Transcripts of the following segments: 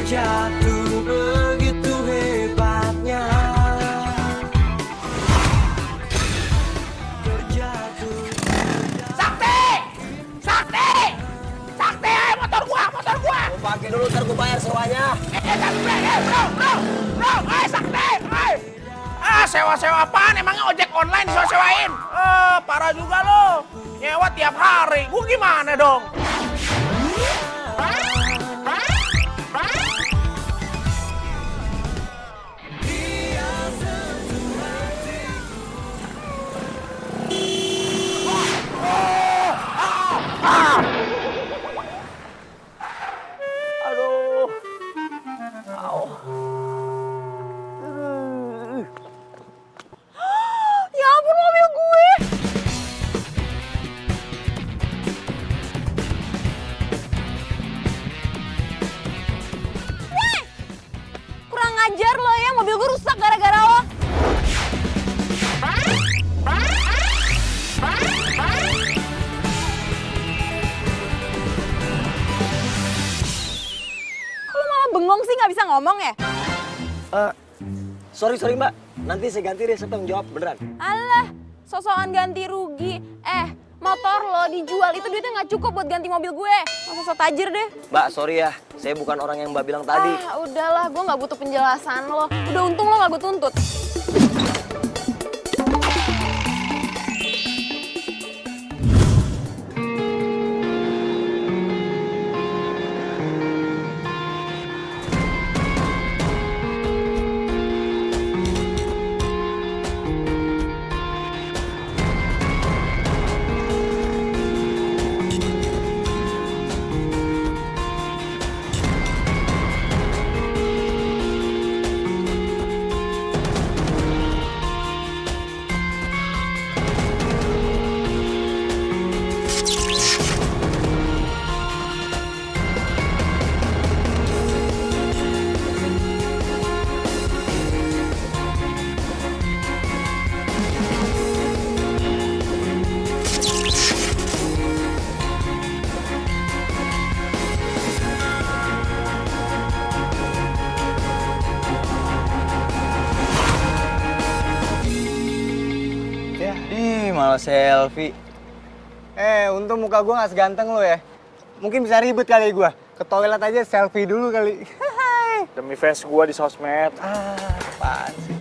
terjatuh begitu hebatnya. Terjatuh. Sakti! Sakti! Sakti, ayo motor gua! Mau pakai dulu ntar gue bayar sewanya. Bro, ayo Sakti, ayo! Sewa-sewa apaan? Emangnya ojek online disewa-sewain? Parah juga lo. Nyewa tiap hari, gua gimana dong? Aduh. Ya ampun, mobil gue. Weh! Kurang ajar lo ya, mobil gue rusak gara-gara lo. Kok lo malah bengong sih, nggak bisa ngomong ya? Sorry mbak, nanti saya ganti deh, saya tanggung jawab beneran. Alah, sosokan ganti rugi. Motor lo dijual, itu duitnya nggak cukup buat ganti mobil gue. Masa so tajir deh. Mbak, sorry ya, saya bukan orang yang mbak bilang tadi. Udahlah, gue nggak butuh penjelasan lo. Udah untung lo nggak gue tuntut. Malah selfie. Untung muka gue gak seganteng lo ya. Mungkin bisa ribet kali gue. Ke toilet aja selfie dulu kali. Demi fans gue di sosmed. Apaan sih?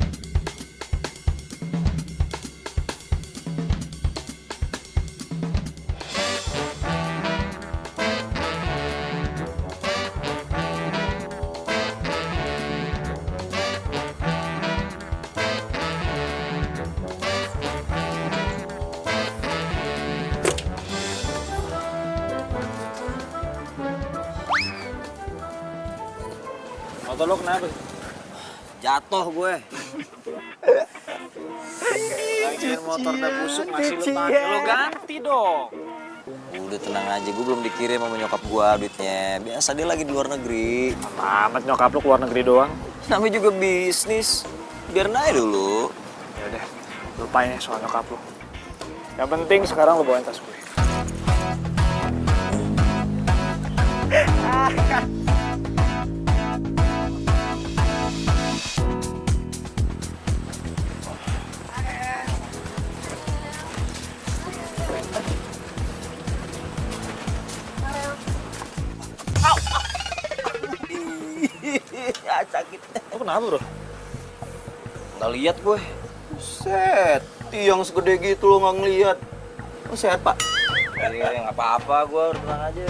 Motor lo kenapa? Jatuh gue. Lagian motor udah busuk, masih lo pakai, lo ganti dong. Udah tenang aja, gue belum dikirim sama nyokap gue duitnya. Biasa dia lagi di luar negeri. Amat nyokap lo keluar negeri doang. Namanya juga bisnis. Biar aja dulu. Ya udah, lupain ya soal nyokap lo. Yang penting sekarang lo bawain tas gue. Sakit. Lo kenapa bro? Nggak lihat gue. Set, tiang segede gitu lo nggak ngeliat. Lo sehat pak? Iya, nggak apa-apa gue, tenang aja.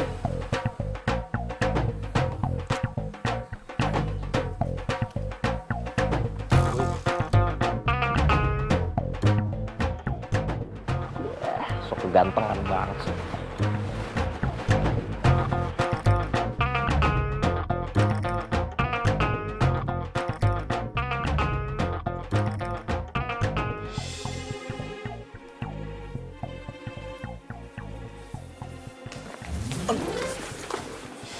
Sok kegantengan banget sih.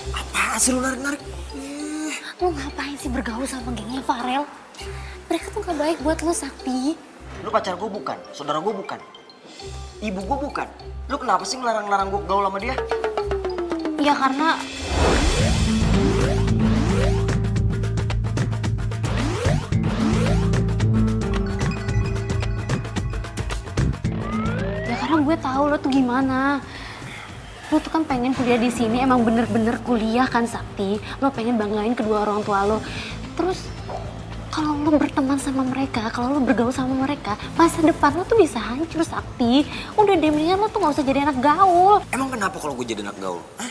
Apaan sih lu narik-narik? Lu ngapain sih bergaul sama gengnya Farel? Mereka tuh gak baik buat lu, Sakti. Lu pacar gue bukan, saudara gue bukan, ibu gue bukan. Lu kenapa sih ngelarang-larang gue gaul sama dia? Ya karena gue tahu lo tuh gimana. Lo tuh kan pengen kuliah di sini, emang bener-bener kuliah kan Sakti. Lo pengen banggain kedua orang tua lo. Terus kalau lo berteman sama mereka, kalau lo bergaul sama mereka, masa depan lo tuh bisa hancur Sakti. Udah deh, mendingan lo tuh gak usah jadi anak gaul. Emang kenapa kalau gue jadi anak gaul? Hah?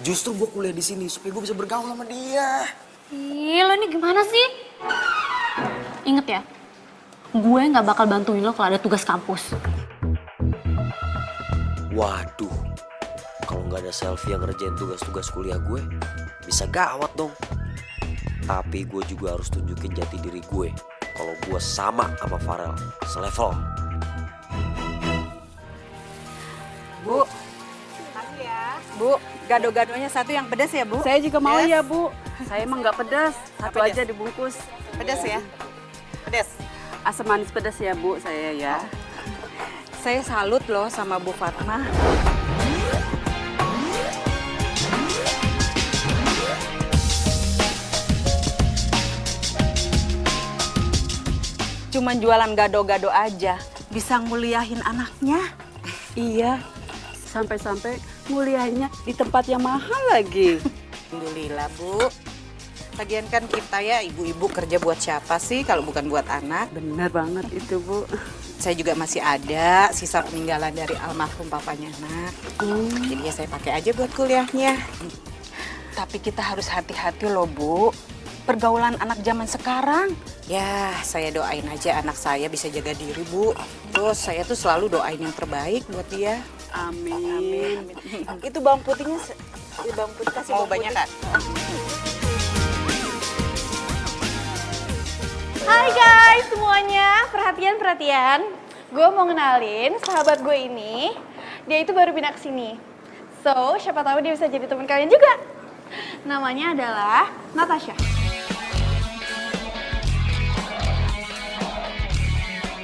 Justru gue kuliah di sini supaya gue bisa bergaul sama dia. Ih, lo ini gimana sih? Ingat ya, gue gak bakal bantuin lo kalau ada tugas kampus. Waduh, kalau nggak ada Selfie yang ngerjain tugas-tugas kuliah gue, bisa gawat dong. Tapi gue juga harus tunjukin jati diri gue. Kalau gue sama Farel, selevel. Bu, Bu, gado-gadonya satu yang pedas ya, Bu? Saya juga mau ya, Bu. Saya emang nggak pedas, satu aja dibungkus. Pedas ya? Pedas? Asam manis pedas ya, Bu, saya ya. Saya salut loh sama Bu Fatma. Cuman jualan gado-gado aja, bisa nguliahin anaknya. Iya, sampai-sampai nguliahnya di tempat yang mahal lagi. Alhamdulillah, Bu. Lagian kan kita ya ibu-ibu kerja buat siapa sih kalau bukan buat anak? Bener banget itu, Bu. Saya juga masih ada sisa peninggalan dari almarhum papanya anak. Jadi ya saya pakai aja buat kuliahnya. Tapi kita harus hati-hati loh, Bu. Pergaulan anak zaman sekarang. Ya, saya doain aja anak saya bisa jaga diri, Bu. Terus saya tuh selalu doain yang terbaik buat dia. Amin. Amin. Itu bawang putihnya, bawang putih kasih Mau bawang banyak, putih. Kak? Hai guys semuanya, perhatian. Gue mau ngenalin sahabat gue ini. Dia itu baru pindah ke sini. So, siapa tahu dia bisa jadi teman kalian juga. Namanya adalah Natasha.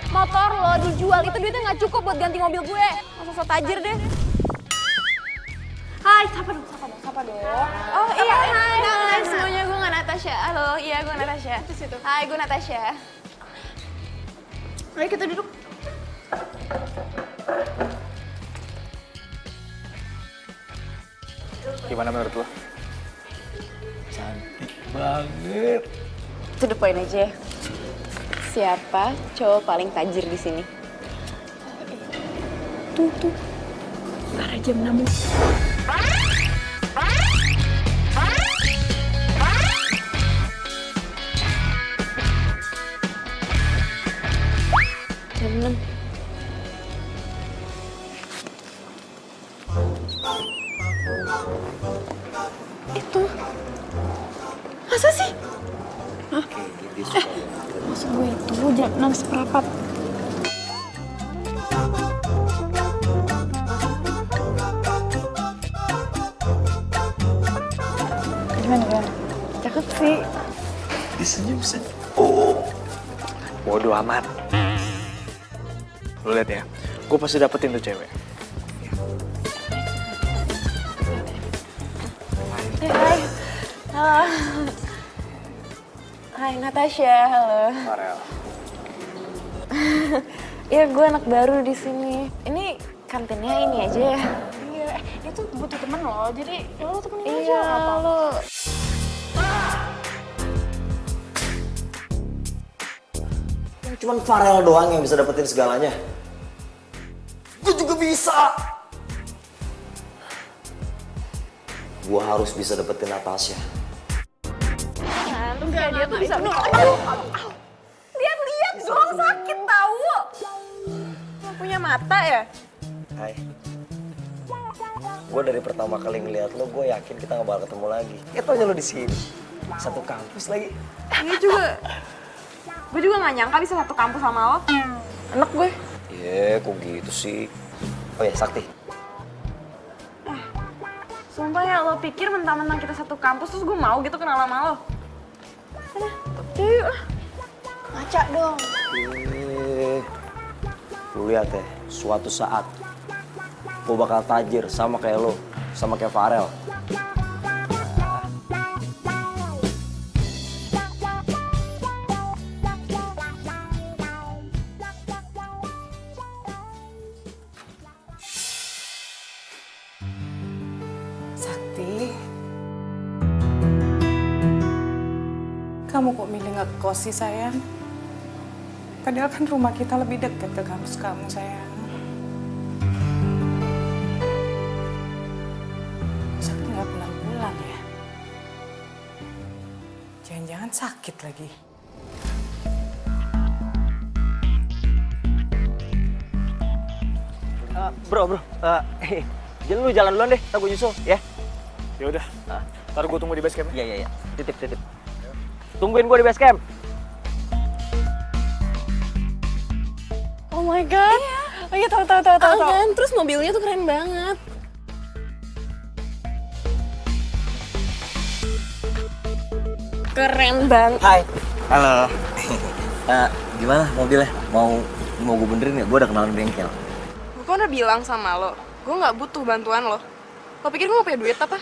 Motor lo dijual, itu duitnya nggak cukup buat ganti mobil gue. Masa so tajir deh. Hai, sapa dong. Oh iya, hai semuanya, gue nggak Natasha. Halo, iya gue Natasha. Hai, gue Natasha. Ayo kita duduk. Gimana menurut lo? Cantik banget. To the point aja. Siapa cowok paling tajir di sini? Tuh. Ntar aja menambung. Jam 6. Itu. Masa sih? Maksud gue itu jam 6 seperempat. Gimana? Cakep sih. Disenyum-senyum. Bodoh amat. Lo lihat ya, gue pasti dapetin tuh cewek. Hai. Halo. Hai Natasha, halo. Farel. Ya gue anak baru di sini. Ini kantinnya ini aja ya. Iya, dia tuh butuh temen loh. Jadi lo temenin aja. Iya, lo. Cuman Farel doang yang bisa dapetin segalanya. Gue juga bisa. Gue harus bisa dapetin Natasha. Enggak, dia tuh bisa. Lihat dong, sakit tahu. Gak punya mata ya? Hai. Gue dari pertama kali ngeliat lo, gue yakin kita gak bakal ketemu lagi. Taunya lo di sini. Satu kampus lagi. Ini juga. Gue juga gak nyangka bisa satu kampus sama lo. Enak gue. Kok gitu sih? Oh ya, Sakti. Sumpah ya, lo pikir mentang-mentang kita satu kampus terus gue mau gitu kenal sama lo? Yuk lah. Ngaca dong. Lu lihat ya, suatu saat gue bakal tajir sama kayak lo, sama kayak Farel. kamu kok milih ngekos sih sayang? Padahal kan rumah kita lebih dekat ke kampus kamu sayang. Sakti nggak pulang-pulang ya? Jangan-jangan sakit lagi. Bro, jangan lu jalan duluan deh, ntar gue nyusul ya. Ya udah. Ntar gue tunggu di base camp. Iya. Titip. Tungguin gue di base camp. Oh my god. Oh iya, tahu. Kan, terus mobilnya tuh keren banget. Keren banget. Hai. Halo. Gimana mobilnya? Mau gue benerin ya? Gue udah kenalan bengkel. Gue kan udah bilang sama lo, gue nggak butuh bantuan lo. Lo pikir gue nggak punya duit apa?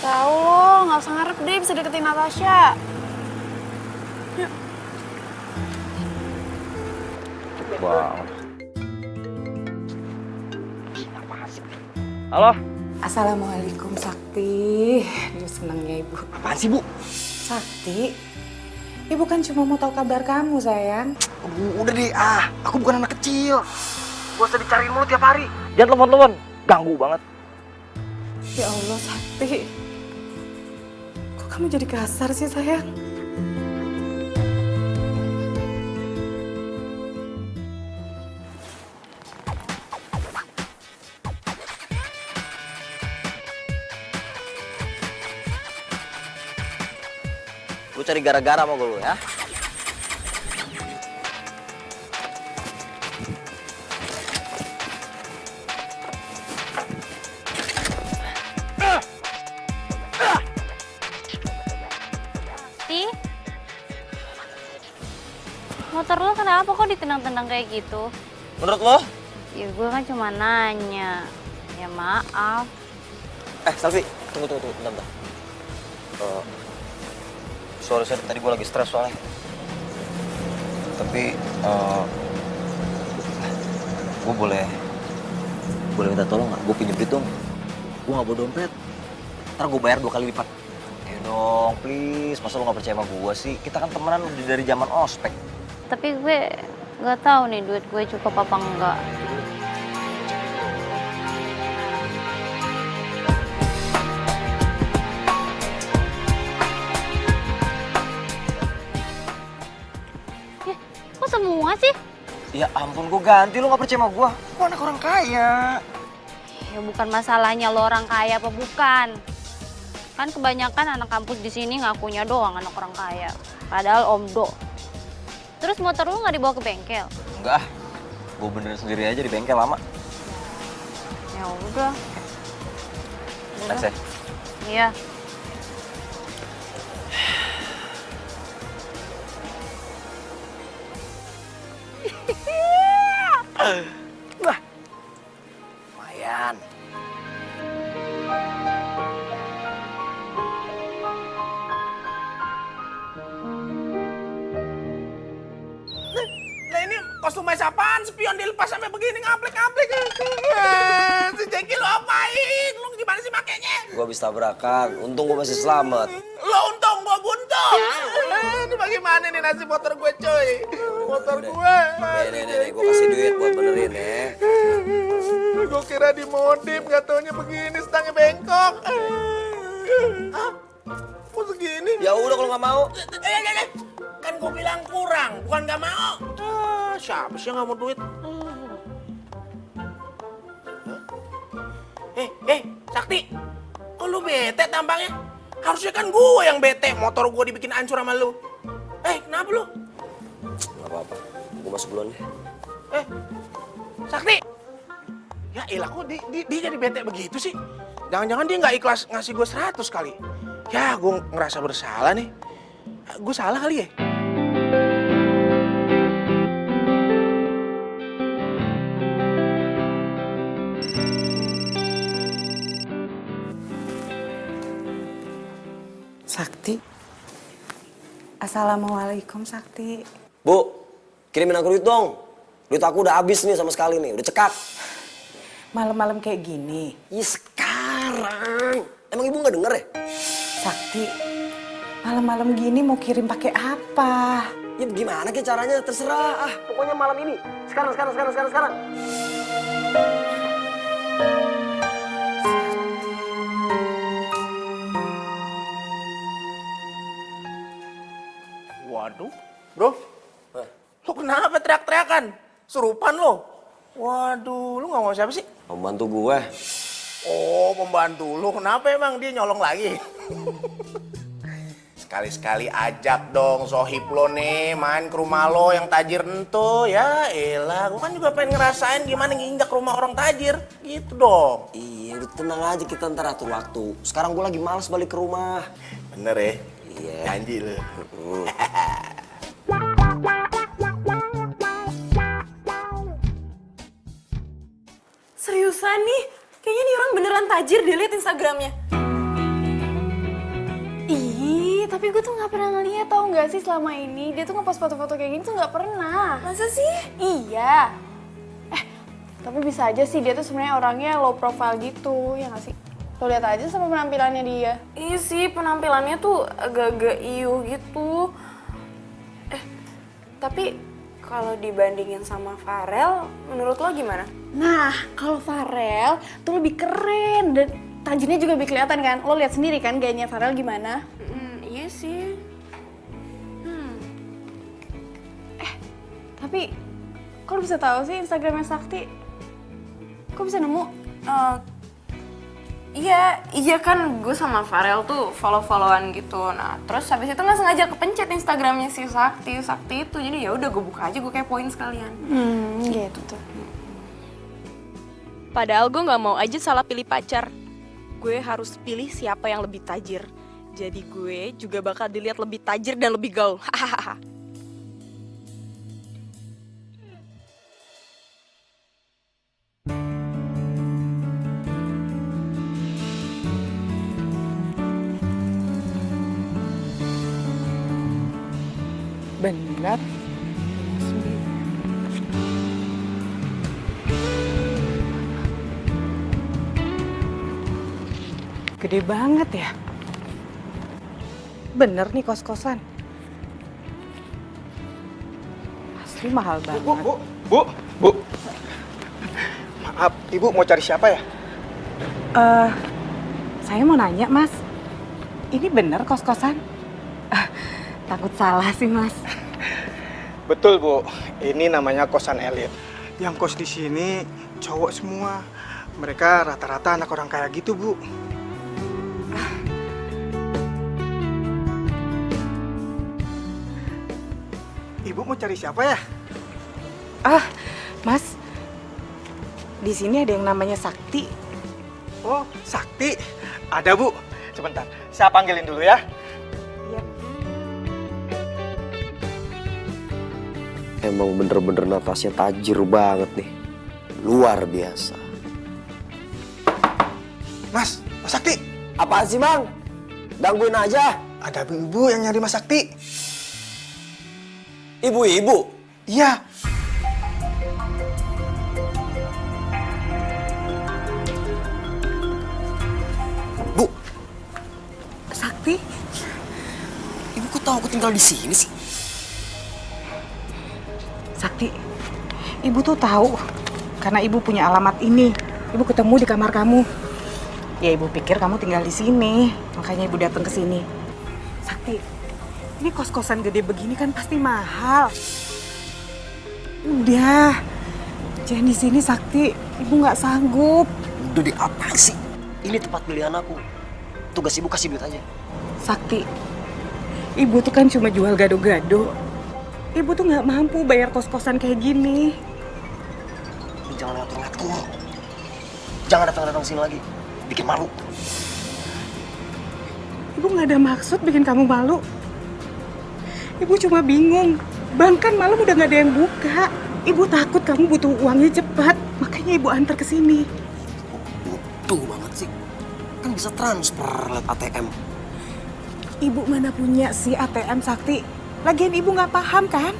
Tahu lo, nggak usah ngarep deh bisa deketin Natasha. Wow. Halo. Assalamualaikum Sakti. Aduh, senangnya Ibu. Apaan sih, Bu? Sakti, Ibu kan cuma mau tahu kabar kamu sayang. Udah deh, aku bukan anak kecil. Gak usah dicariin mulu tiap hari. Jangan telepon-telepon, ganggu banget. Ya Allah Sakti, kok kamu jadi kasar sih sayang? Lu cari gara-gara sama gue ya. Motor lo kenapa kok ditendang-tendang kayak gitu? Menurut lo? Ya gue kan cuma nanya. Ya maaf. Selfie, tunggu, bentar. Sorry, tadi gue lagi stres soalnya. Tapi, gue boleh minta tolong nggak? Gue pinjem duit dong. Gue nggak bawa dompet. Ntar gue bayar 2 kali lipat. Ayo dong, please. Masa lo nggak percaya sama gue sih? Kita kan temenan udah dari zaman ospek. Tapi gue nggak tahu nih duit gue cukup apa enggak. Kok semua sih? Ya ampun, gue ganti. Lo nggak percaya sama gue? Gue anak orang kaya. Ya bukan masalahnya lo orang kaya apa bukan. Kan kebanyakan anak kampus di sini ngakunya doang anak orang kaya. Padahal omdo. Terus motor lu nggak dibawa ke bengkel? Enggak, gue benerin sendiri aja di bengkel lama. Ya udah. Thanks ya. Iya. Wah, lumayan. Nah ini kostumnya apaan? Spion dilepas sampai begini ngaplik-ngaplik. Si Jeki lu apain? Lu gimana sih makainya? Gue habis tabrakan, untung gue masih selamat. Lo untung, gua buntung. Ini bagaimana nih nasib motor gue cuy? Motor gue. Nih, gue kasih duit buat benerin ya. Gue kira dimodif, gak taunya begini, stangnya bengkok. Hah? Kok segini? Ya udah kalau nggak mau. Kan gue bilang kurang, bukan gak mau. Siapa sih yang gak mau duit? Sakti, kok lu bete tampangnya? Harusnya kan gue yang bete, motor gue dibikin hancur sama lu. Kenapa lu? Gak apa-apa, gue masuk duluan deh. Sakti! Ya ilah, kok dia jadi bete begitu sih? Jangan-jangan dia nggak ikhlas ngasih gue 100 kali. Ya, gue ngerasa bersalah nih. Gue salah kali ya? Sakti. Assalamualaikum Sakti. Bu, kirimin aku duit dong. Duit aku udah habis nih sama sekali nih, udah cekak. Malam-malam kayak gini. Ya sekarang. Emang ibu nggak denger ya? Sakti, Malam-malam gini mau kirim pakai apa? Ya gimana ke caranya terserah. Pokoknya malam ini. Sekarang. Waduh, bro. Lu kenapa teriak-teriakan? Surupan lo. Waduh, lu ngomong siapa sih? Pembantu gue. Oh, pembantu lu. Kenapa emang dia nyolong lagi? Sekali-sekali ajak dong sohib lo nih main ke rumah lo yang tajir ento. Ya elah, gue kan juga pengen ngerasain gimana nginjak rumah orang tajir. Gitu dong. Iya, udah tenang aja kita ntar atur waktu. Sekarang gue lagi males balik ke rumah. Bener ya? Iya. Janji lo. Seriusan nih? Kayaknya nih orang beneran tajir deh, liat Instagramnya. Ih, tapi gue tuh nggak pernah ngeliat, tau nggak sih selama ini dia tuh ngepost foto-foto kayak gini tuh nggak pernah. Masa sih? Iya. Tapi bisa aja sih dia tuh sebenarnya orangnya low profile gitu, ya nggak sih? Lo lihat aja sama penampilannya dia. Iya sih, penampilannya tuh agak-agak iuh gitu. Tapi kalau dibandingin sama Farel, menurut lo gimana? Nah, kalau Farel tuh lebih keren dan tajirnya juga lebih kelihatan kan? Lo lihat sendiri kan gayanya Farel gimana? Iya sih. Tapi kok lo bisa tahu sih Instagramnya Sakti? Kok bisa nemu? Iya kan gue sama Farel tuh follow-followan gitu. Nah, terus habis itu nggak sengaja kepencet Instagramnya si Sakti itu. Jadi ya udah gue buka aja, gue kepoin sekalian. Gitu tuh. Padahal gue nggak mau aja salah pilih pacar. Gue harus pilih siapa yang lebih tajir. Jadi gue juga bakal dilihat lebih tajir dan lebih gaul. Hahaha. Bener. Gede banget ya. Bener nih kos-kosan. Asli mahal banget. Bu. Maaf, Ibu mau cari siapa ya? Saya mau nanya, Mas. Ini bener kos-kosan? Takut salah sih, Mas. Betul, Bu. Ini namanya kosan elit. Yang kos di sini cowok semua. Mereka rata-rata anak orang kaya gitu, Bu. Ibu mau cari siapa ya? Mas. Di sini ada yang namanya Sakti. Oh, Sakti. Ada, Bu. Sebentar, saya panggilin dulu ya. Emang bener-bener Natasha tajir banget nih. Luar biasa. Mas Sakti. Apaan sih, Bang? Gangguin aja. Ada ibu yang nyari Mas Sakti. Ibu-ibu? Iya. Bu, Sakti? ibu kok tahu aku tinggal di sini sih? Sakti, Ibu tuh tahu karena Ibu punya alamat ini. Ibu ketemu di kamar kamu. Ya Ibu pikir kamu tinggal di sini, makanya Ibu datang ke sini. Sakti, ini kos-kosan gede begini kan pasti mahal. Udah, jangan di sini Sakti. Ibu nggak sanggup. Udah di apa sih? Ini tempat pilihan aku. Tugas ibu kasih duit aja. Sakti, Ibu tuh kan cuma jual gado-gado. Ibu tuh nggak mampu bayar kos-kosan kayak gini. Jangan ngatur-ngatur. Jangan datang-datang sini lagi. Bikin malu. Ibu nggak ada maksud bikin kamu malu. Ibu cuma bingung. Bank kan malam udah nggak ada yang buka. Ibu takut kamu butuh uangnya cepat. Makanya Ibu antar ke sini. Bodoh banget sih. Kan bisa transfer lewat ATM. Ibu mana punya sih ATM Sakti? Lagian Ibu nggak paham kan?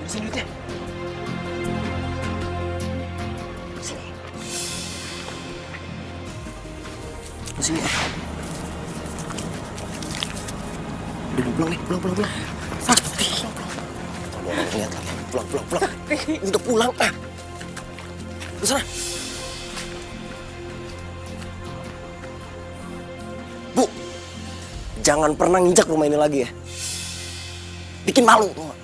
Sini duitnya. Sini. Sini. Udah 12. pulang nih, pulang. Sakti. Kalau orang lihat lagi, pulang. Udah pulang ah. Di sana. Bu, jangan pernah nginjak rumah ini lagi ya. Bikin malu. Tuh.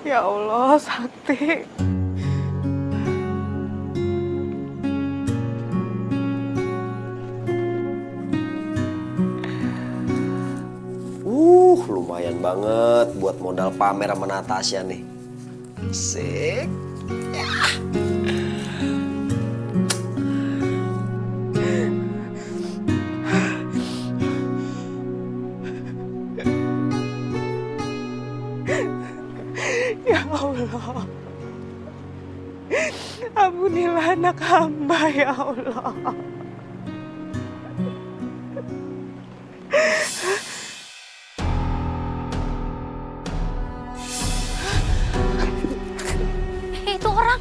Ya Allah, Sakti. Lumayan banget buat modal pamer sama Natasha nih. Asik. Ya Allah. Ampunilah anak hamba, ya Allah. Itu orang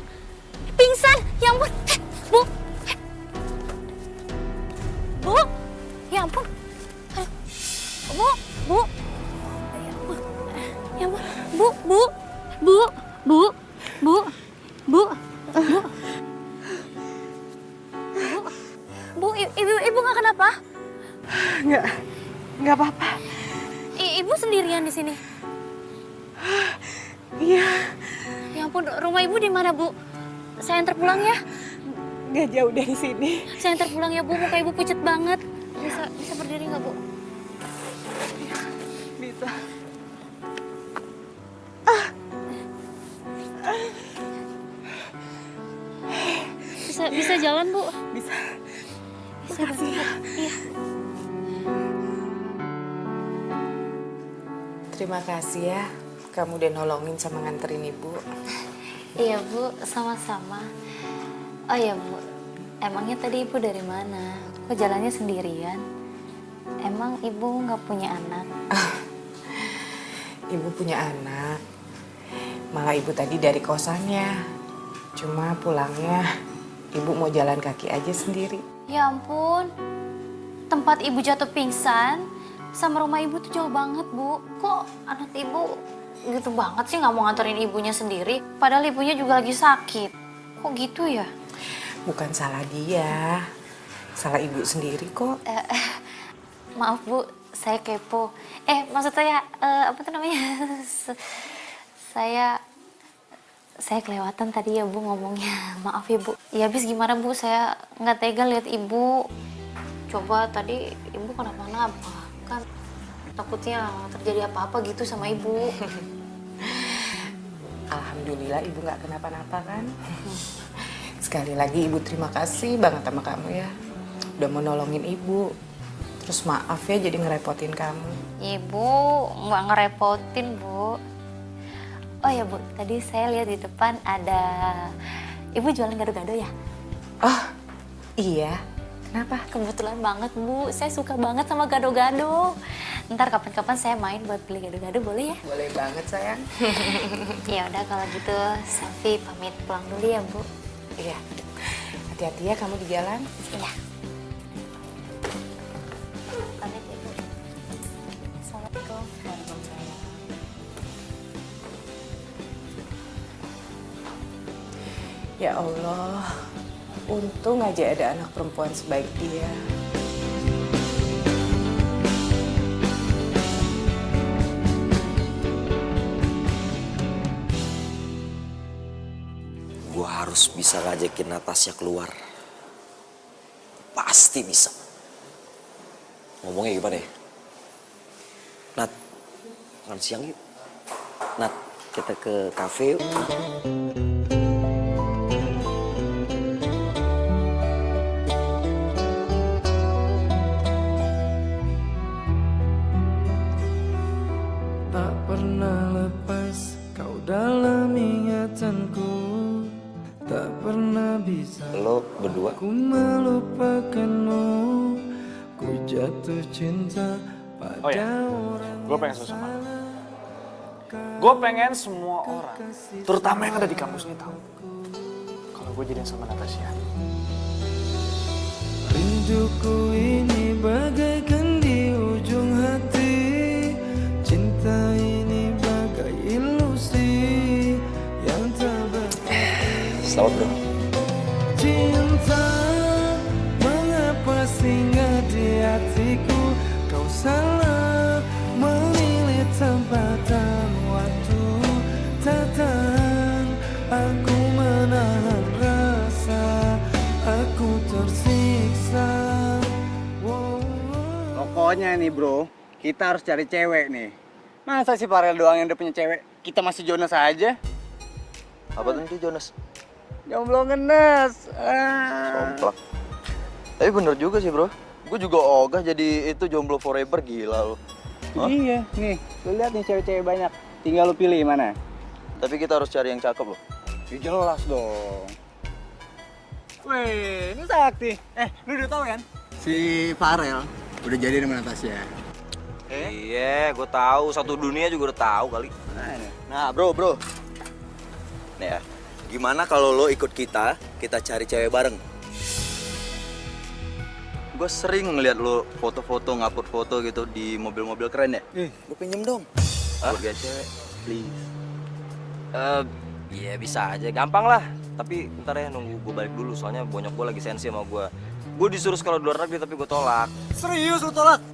pingsan. Ya ampun. Bu. Bu. Ya ampun. Aduh. Bu. Ya ampun. Ya ampun. Bu. Bu, ibu nggak kenapa? Nggak apa-apa. Ibu sendirian di sini. Iya, Ya ampun, rumah ibu di mana, Bu? Saya antar pulang ya. nggak jauh dari sini. Saya antar pulang ya, Bu. Muka ibu pucet banget. Bisa berdiri nggak, Bu? Bisa. Bisa jalan, Bu? Bisa. Bisa banget. Iya. Terima kasih ya, kamu udah nolongin sama nganterin ibu. Iya, Bu. Sama-sama. Oh iya, Bu. Emangnya tadi ibu dari mana? Kok jalannya sendirian? Emang ibu nggak punya anak? Ibu punya anak, malah ibu tadi dari kosannya. Cuma pulangnya ibu mau jalan kaki aja sendiri. Ya ampun. Tempat ibu jatuh pingsan sama rumah ibu tuh jauh banget, Bu. Kok anak ibu gitu banget sih nggak mau nganterin ibunya sendiri? Padahal ibunya juga lagi sakit. Kok gitu ya? Bukan salah dia, salah ibu sendiri kok. Maaf, Bu, saya kepo. Maksud saya, apa tuh namanya? Saya kelewatan tadi ya, Bu, ngomongnya. Maaf ya, Bu. Ya habis gimana, Bu? Saya nggak tega lihat ibu. Coba tadi ibu kenapa-napa. Kan takutnya terjadi apa-apa gitu sama ibu. Alhamdulillah ibu nggak kenapa-napa kan. Sekali lagi ibu terima kasih banget sama kamu ya. Udah mau nolongin ibu. Terus maaf ya jadi ngerepotin kamu. Ibu nggak ngerepotin, Bu. Oh ya, Bu, tadi saya lihat di depan ada ibu jualan gado-gado ya? Oh iya, kenapa? Kebetulan banget, Bu. Saya suka banget sama gado-gado. Ntar kapan-kapan saya main buat beli gado-gado, boleh ya? Boleh banget sayang. Ya udah kalau gitu Safi pamit pulang dulu ya, Bu. Iya, hati-hati ya kamu di jalan. Iya. Pamit ya, Bu. Assalamualaikum. Ya Allah, untung aja ada anak perempuan sebaik dia. Gue harus bisa ngajakin Natasha keluar. Pasti bisa. Ngomongnya gimana ya? Nat, makan siang yuk. Nat, kita ke kafe yuk. Tak pernah lepas kau dalam ingatanku, tak pernah bisa Lo berdua? ku melupakanmu. Ku jatuh cinta pada Oh ya, orang gue pengen sesuatu sama lo. Gue pengen semua orang, terutama yang ada di kampus ini tahu kalau gue jadian sama Natasha. rinduku ini bagaikan di ujung hati. Selamat bro. Cinta, mengapa singgah di hatiku? Kau salah memilih tempat dan waktu. Tak tahan aku menahan rasa, aku tersiksa. Pokoknya nih bro, kita harus cari cewek nih. Masa si Farel doang yang udah punya cewek? Kita masih Jonas aja. Apa tuh itu Jonas? Jomblo ngenes. Somplak. Tapi bener juga sih bro. Gue juga ogah jadi itu jomblo forever, gila lo. Iya, nih, lu lihat nih cewek-cewek banyak. Tinggal lu pilih mana. Tapi kita harus cari yang cakep loh. Ya jelas dong. Weh, ini Sakti. Lu udah tahu kan? Si Farel udah jadi sama Natasha. Iya, gue tahu. Satu dunia juga udah tahu kali. Nah, bro. Nih ya, gimana kalau lo ikut kita cari cewek bareng? Gue sering ngeliat lo foto-foto, ngupload foto gitu di mobil-mobil keren ya. Gue pinjem dong. Buat gaya cewek, please. Iya bisa aja, gampang lah. Tapi ntar ya nunggu gue balik dulu, soalnya bonyok gue lagi sensi sama gue. Gue disuruh sekolah di luar negeri tapi gue tolak. Serius lu tolak?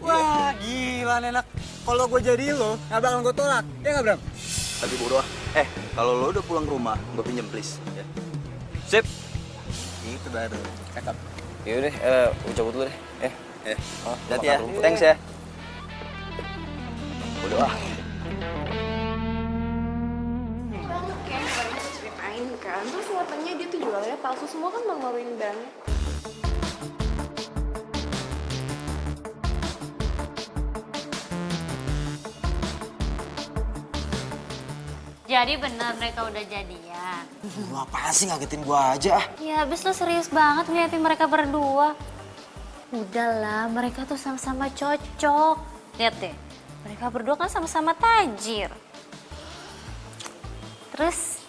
Wah, gila nih, enak. Kalau gue jadi lo, nggak bakal gue tolak. Ya nggak, Bram? Tapi bodoh ah. Kalau lo udah pulang ke rumah, gue pinjem please. Ya. Sip. Itu baru. Cakep. Yaudah, gue cabut dulu deh. Hati ya. Thanks ya. Bodoh ah. Banget kayak banyak ceritain kan. Terus katanya dia tuh jualannya palsu semua kan malu-maluin banget. Jadi benar mereka udah jadian. Lu apaan sih ngagetin gua aja ah? Ya abis lo serius banget ngeliatin mereka berdua. Udahlah, mereka tuh sama-sama cocok. Lihat deh, mereka berdua kan sama-sama tajir. Terus,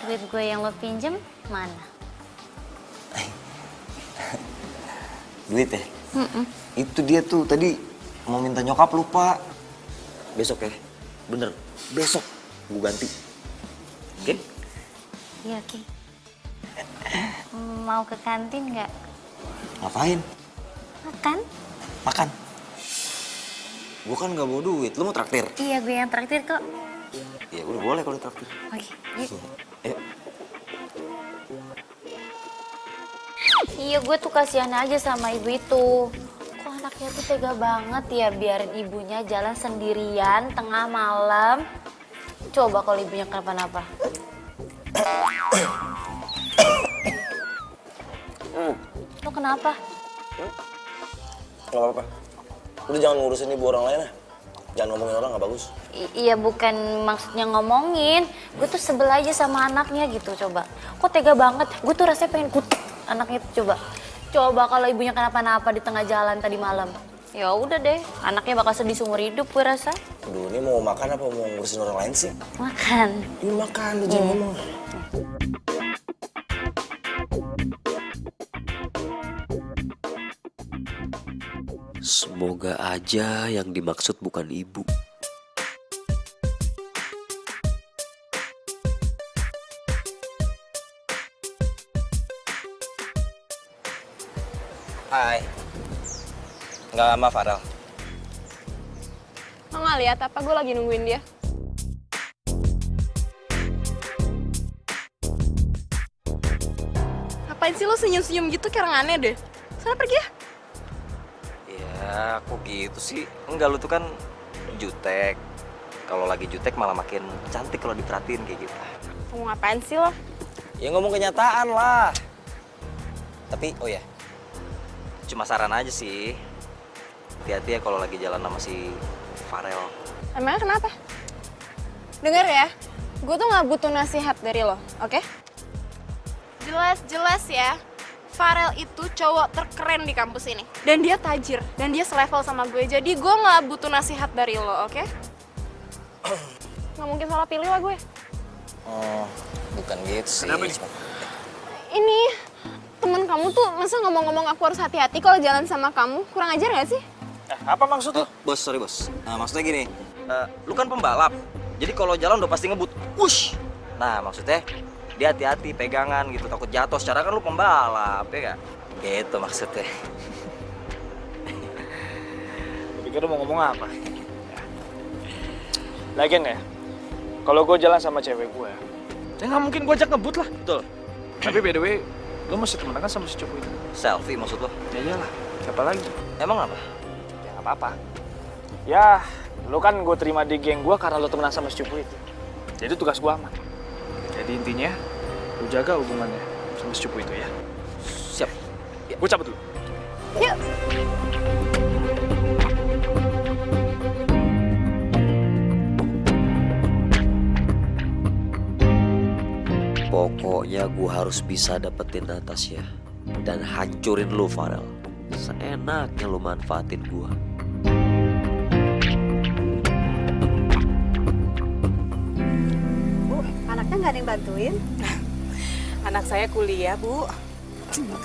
duit gue yang lo pinjem mana? Duit ya? Itu dia tuh tadi mau minta nyokap lupa. Besok ya? Bener, besok gue ganti. Oke? Iya, oke. Mau ke kantin nggak? Ngapain? Makan? Makan. Gue kan nggak bawa duit, lu mau traktir? Iya, gue yang traktir kok. Ya udah boleh kalau traktir. Oke, yuk. Ayo. Iya, gue tuh kasihan aja sama ibu itu. Kok anaknya tuh tega banget ya biarin ibunya jalan sendirian tengah malam. Coba kalau ibunya kenapa-napa. Lo kenapa? Gak apa-apa. Udah jangan ngurusin ibu orang lain ya. Jangan ngomongin orang gak bagus. Iya bukan maksudnya ngomongin. Gue tuh sebel aja sama anaknya gitu coba. Kok tega banget? Gue tuh rasanya pengen kutuk anaknya tuh coba. Coba kalau ibunya kenapa-napa di tengah jalan tadi malam. Ya udah deh, anaknya bakal sedih seumur hidup gue rasa. Aduh, ini mau makan apa mau ngurusin orang lain sih? Makan. Ini makan, lu jangan ngomong. Semoga aja yang dimaksud bukan ibu. Hai. Nggak sama Farel. Lo nggak lihat apa gue lagi nungguin dia? Ngapain sih lo senyum-senyum gitu kayak orang aneh deh? Sana pergi ya. Ya, kok gitu sih? Enggak, lu tuh kan jutek. Kalau lagi jutek malah makin cantik kalau diperhatiin kayak gitu. Mau ngapain sih lo? Ya ngomong kenyataan lah. Tapi, oh ya, cuma saran aja sih. Hati-hati ya kalau lagi jalan sama si Farel. Emangnya kenapa? Dengar ya, gue tuh nggak butuh nasihat dari lo, oke? Jelas-jelas ya, Farel itu cowok terkeren di kampus ini. Dan dia tajir, dan dia selevel sama gue. Jadi gue nggak butuh nasihat dari lo, oke? Nggak mungkin salah pilih lah gue. Oh, bukan gitu sih. Ini, temen kamu tuh masa ngomong-ngomong aku harus hati-hati kalau jalan sama kamu? Kurang ajar nggak sih? Apa maksud lu? Bos, sorry bos. Nah, maksudnya gini, lu kan pembalap. Jadi kalau jalan udah pasti ngebut. Wush! Nah, maksudnya dia hati-hati pegangan gitu, takut jatuh. Secara kan lu pembalap, ya gak? Gitu maksudnya. Pikir lu mau ngomong apa? Lagian ya, kalau gue jalan sama cewek gue, ya nggak mungkin gue ajak ngebut lah. Betul. Tapi by the way, lu masih temenan kan sama si cupu itu? Selfie maksud lo? Ya iyalah, siapa lagi? Emang apa? Ya nggak apa-apa. Ya, lu kan gue terima di geng gue karena lu temenan sama si cupu itu. Jadi tugas gue aman. Jadi intinya, lu jaga hubungannya sama si cupu itu ya. Siap. Gue cabut dulu. Yuk. Pokoknya gue harus bisa dapetin Natasha dan hancurin lu, Farel. Seenaknya lu manfaatin gue. Bu, anaknya nggak ada yang bantuin? Anak saya kuliah, Bu.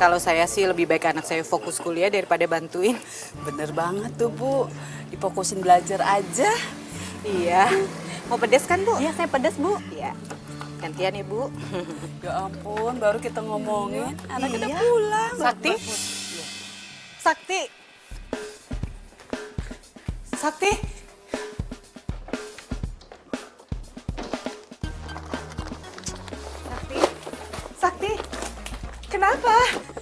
Kalau saya sih lebih baik anak saya fokus kuliah daripada bantuin. Bener banget tuh, Bu. Difokusin belajar aja. Iya. Mau pedes kan, Bu? Iya, saya pedas, Bu. Iya. Gantian ya, Bu. Ya ampun, baru kita ngomongin, anak Iya. udah pulang. Sakti? Sakti? Sakti? Sakti? Sakti? Kenapa?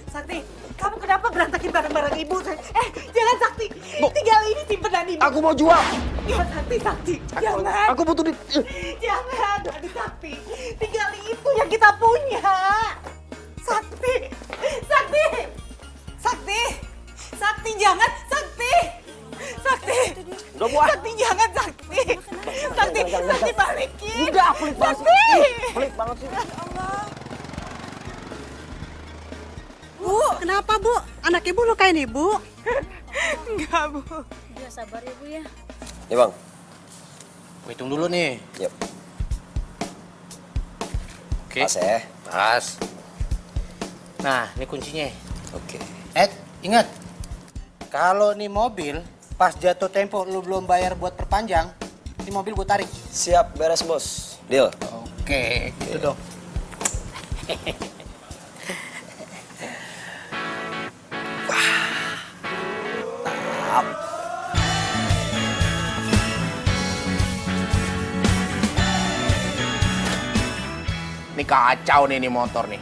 Sakti, kamu kenapa berantakin barang-barang ibu? Jangan Sakti. Tinggal ini simpenan ibu. Aku mau jual. Ya Sakti, jangan. Aku butuh duit. Jangan, aduh Sakti. Tinggal itu yang kita punya. Sakti, Sakti, Sakti, Sakti jangan, Sakti, Sakti. Udah buat. Sakti jangan, Sakti. Sakti, Sakti balikin. Udah, pelit banget. Sakti. Pelit banget sih. Allah. Bu, kenapa Bu? Anak Ibu lukain Ibu? Enggak, Bu. Ya sabar ya Bu ya. Ya bang. Gue hitung dulu nih. Yap. Oke. Pas ya. Pas. Nah, ini kuncinya. Oke. Ingat. Kalau nih mobil, pas jatuh tempo lu belum bayar buat perpanjang, ini mobil gue tarik. Siap, beres bos. Deal. Oke, gitu dong. Ini kacau nih motor nih.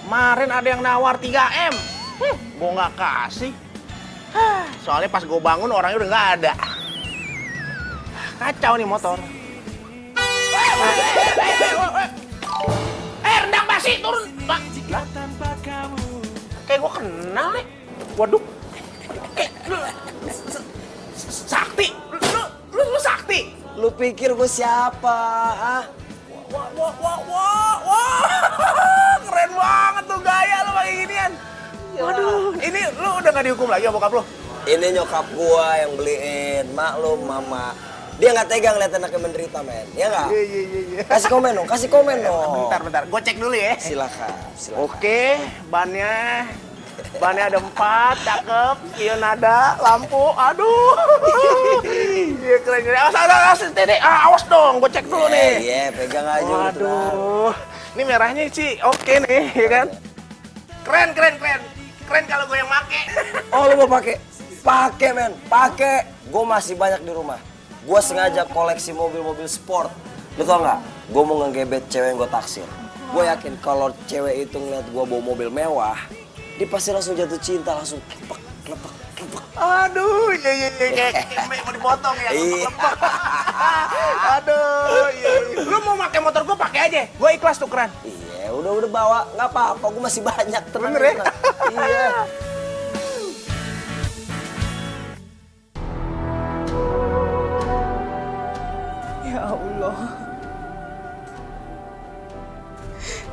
Kemarin ada yang nawar 3M. Gue nggak kasih. Soalnya pas gue bangun orangnya udah nggak ada. Kacau nih motor. Rendang basi turun. Lah. Kayak gue kenal nih. Waduh. Sakti. Lu Sakti. Lu pikir gue siapa? Ah? Wah, keren banget tuh gaya lu pakai ginian. Waduh, ini lu udah gak dihukum lagi sama bokap lu? Ini nyokap gua yang beliin, maklum mama. Dia nggak tega ngeliat anaknya menderita, men. Ya nggak? Iya. Kasih komen dong, kasih komen dong. Bentar, gue cek dulu ya. Silakan. Oke, bannya ada 4, cakep. Ion ada, lampu, aduh. Iya keren. Awas dong, gue cek dulu nih. Iya, pegang aja. Waduh, ini merahnya sih oke nih, ya kan? Keren. Keren kalau gue yang make. Oh, lu mau pakai? Pakai, men. Pakai. Gue masih banyak di rumah. Gue sengaja koleksi mobil-mobil sport. Lu tau nggak? Gue mau ngegebet cewek yang gue taksir. Gue yakin kalau cewek itu ngeliat gue bawa mobil mewah, dia pasti langsung jatuh cinta, langsung lepek. Aduh, iya, kayak mau dipotong ya, lepek. Aduh, iya. Lu mau pakai motor gue pakai aja, gue ikhlas tuh keren. Iya, udah bawa, nggak apa-apa, gue masih banyak. Bener ya? Iya. Ya Allah.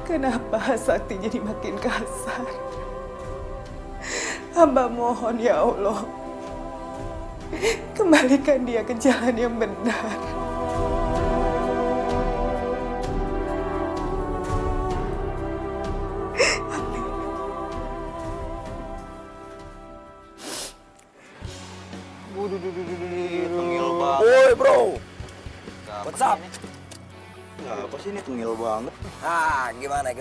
Kenapa Sakti jadi makin kasar? Hamba mohon ya Allah. Kembalikan dia ke jalan yang benar. Woi bro, what's up? Apa sih ini tengil banget? banget. Ah, gimana,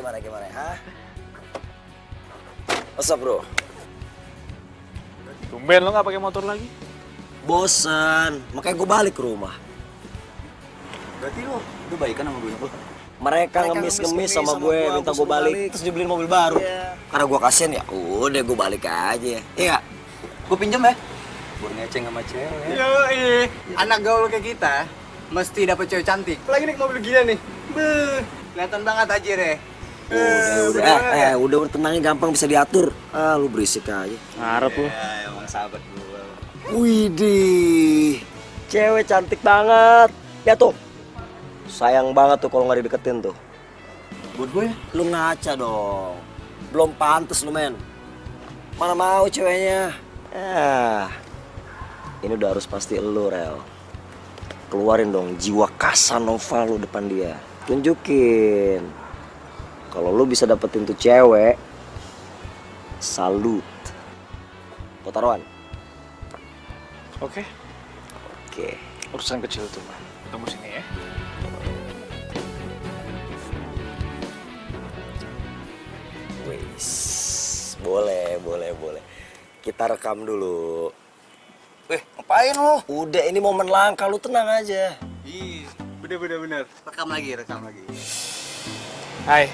ha? What's up, bro? Tumben lo nggak pakai motor lagi? Bosan, makanya gue balik ke rumah. Berarti lo udah baikan sama gue? Mereka ngemis-ngemis sama gue, minta gue balik, terus dibeliin mobil baru. Karena gue kasihan ya, udah gue balik aja. Iya. Gue pinjam ya? Buat ngeceng sama cewek. Yoi, anak gaul kayak kita mesti dapet cewek cantik. Apalagi naik mobil gila nih. Beuh, kelihatan banget aja deh. Udah tenangnya gampang bisa diatur. Ah, lu berisik aja. Ngarep lu. Ya, emang sahabat gue. Widih, cewek cantik banget. Ya tuh, sayang banget tuh kalau nggak dideketin tuh. Buat gue? Lu ngaca dong. Belum pantas lu, men. Mana mau ceweknya? Ini udah harus pasti elu, Rel. Keluarin dong jiwa Casanova lu depan dia. Tunjukin. Kalau lu bisa dapetin tuh cewek, salut. Kau taruhan? Oke. Urusan kecil tuh, Bang. Tunggu sini ya. Wis, boleh. Kita rekam dulu. Ngapain lo? Udah, ini momen langka, lu tenang aja. Ih, bener. Rekam lagi. Hai.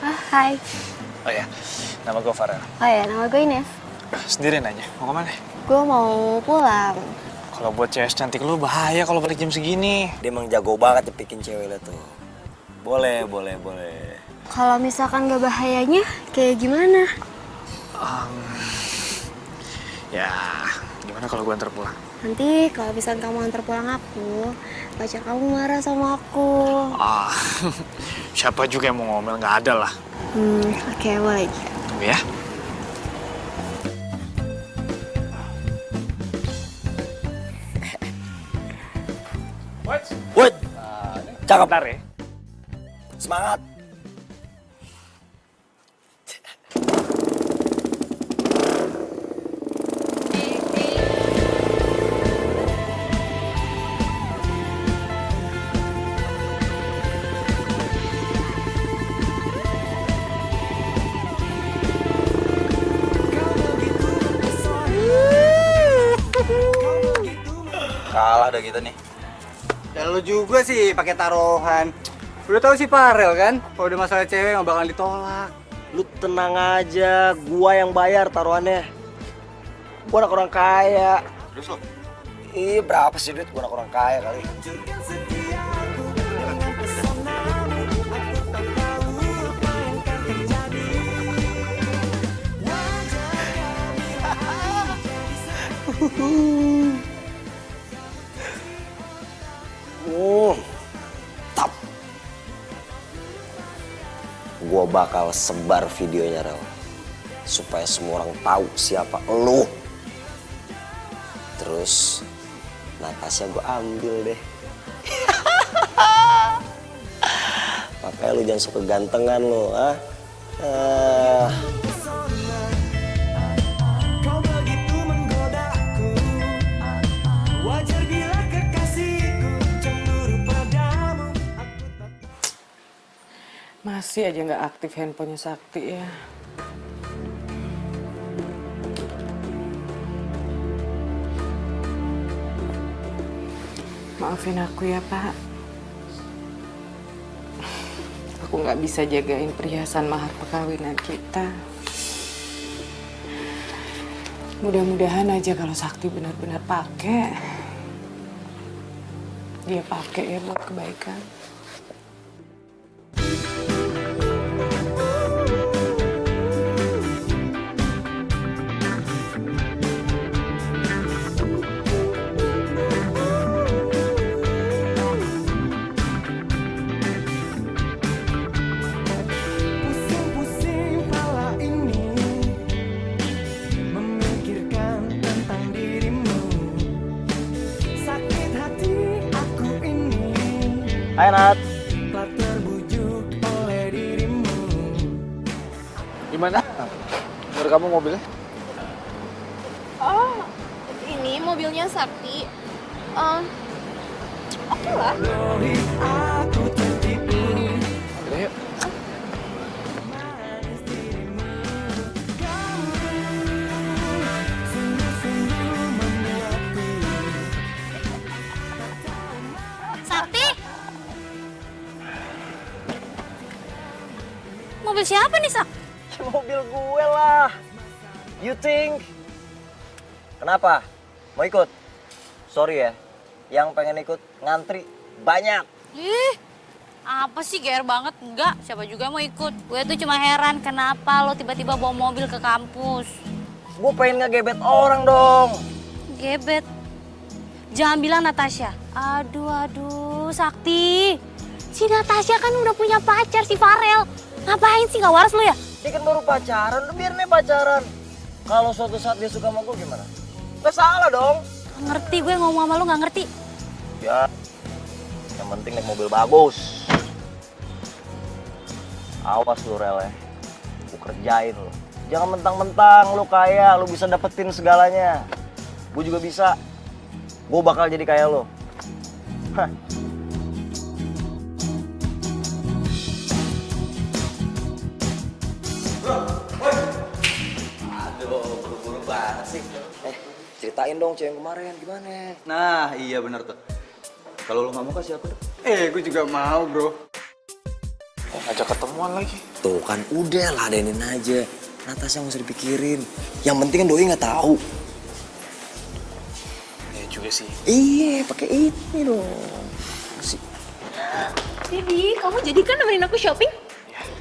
Hai. Oh ya, nama gue Farel. Oh ya, nama gue Ines. Sendirian aja. Mau kemana? Gue mau pulang. Kalau buat cewek cantik lu bahaya kalau balik jam segini. Dia emang jago banget nyepikin cewek tuh. Boleh. Kalau misalkan gak bahayanya, kayak gimana? Ya, gimana kalau gue antar pulang? Nanti kalau misalkan kamu antar pulang aku, pacar kamu marah sama aku. Siapa juga yang mau ngomel, nggak ada lah. Oke, boleh. Tunggu ya. Wait, cakep. Bentar ya. Semangat. Kalah dah kita nih. Dan lo juga sih pakai taruhan. Udah tahu sih Farel kan, kalau udah masalah cewek nggak bakal ditolak. Lu tenang aja, gua yang bayar taruhannya. Gua anak orang kaya. Terus lo? Ih, berapa sih duit? Gua anak orang kaya kali. Tap. Gua bakal sebar videonya, Rel. Supaya semua orang tahu siapa lu. Terus Natasha gua ambil deh. Makanya lu jangan suka gantengan lu, ah. Masih aja nggak aktif handphonenya Sakti ya. Maafin aku ya, Pak. Aku nggak bisa jagain perhiasan mahar perkawinan kita. Mudah-mudahan aja kalau Sakti benar-benar pakai, dia pakai ya buat kebaikan. Hai, Nat. Gimana? Menurut kamu mobilnya? Oh, ini mobilnya Sakti. Oke lah. siapa nih, Sak? Mobil gue lah. You think? Kenapa? Mau ikut? Sorry ya, yang pengen ikut ngantri banyak. Ih, apa sih GR banget? Enggak, siapa juga mau ikut. Gue tuh cuma heran kenapa lo tiba-tiba bawa mobil ke kampus. Gue pengen ngegebet orang dong. Gebet. Jangan bilang Natasha. Aduh, Sakti. Si Natasha kan udah punya pacar, si Farel. Ngapain sih, gak waras lo ya? Dia kan baru pacaran, udah biarin aja pacaran. Kalau suatu saat dia suka sama gue gimana? Gak salah dong. Gak ngerti, gue ngomong sama lo gak ngerti. Ya, yang penting naik mobil bagus. Awas lu Rel ya, gue kerjain lu. Jangan mentang-mentang lu kaya, lu bisa dapetin segalanya. Gue juga bisa. Gue bakal jadi kaya lu. Hah. Aduh, buru-buru banget sih. Ceritain dong cewek yang kemarin gimana? Nah, iya bener tuh. Kalau lu nggak mau kasih apa tuh? Gue juga mau, bro. Ngajak ketemuan lagi. Tuh kan udah ladenin aja. Natasha nggak usah dipikirin. Yang penting kan doi nggak tahu. Iya juga sih. Iya, pakai ini dong. Si. Jadi, kamu jadi kan nemenin aku shopping?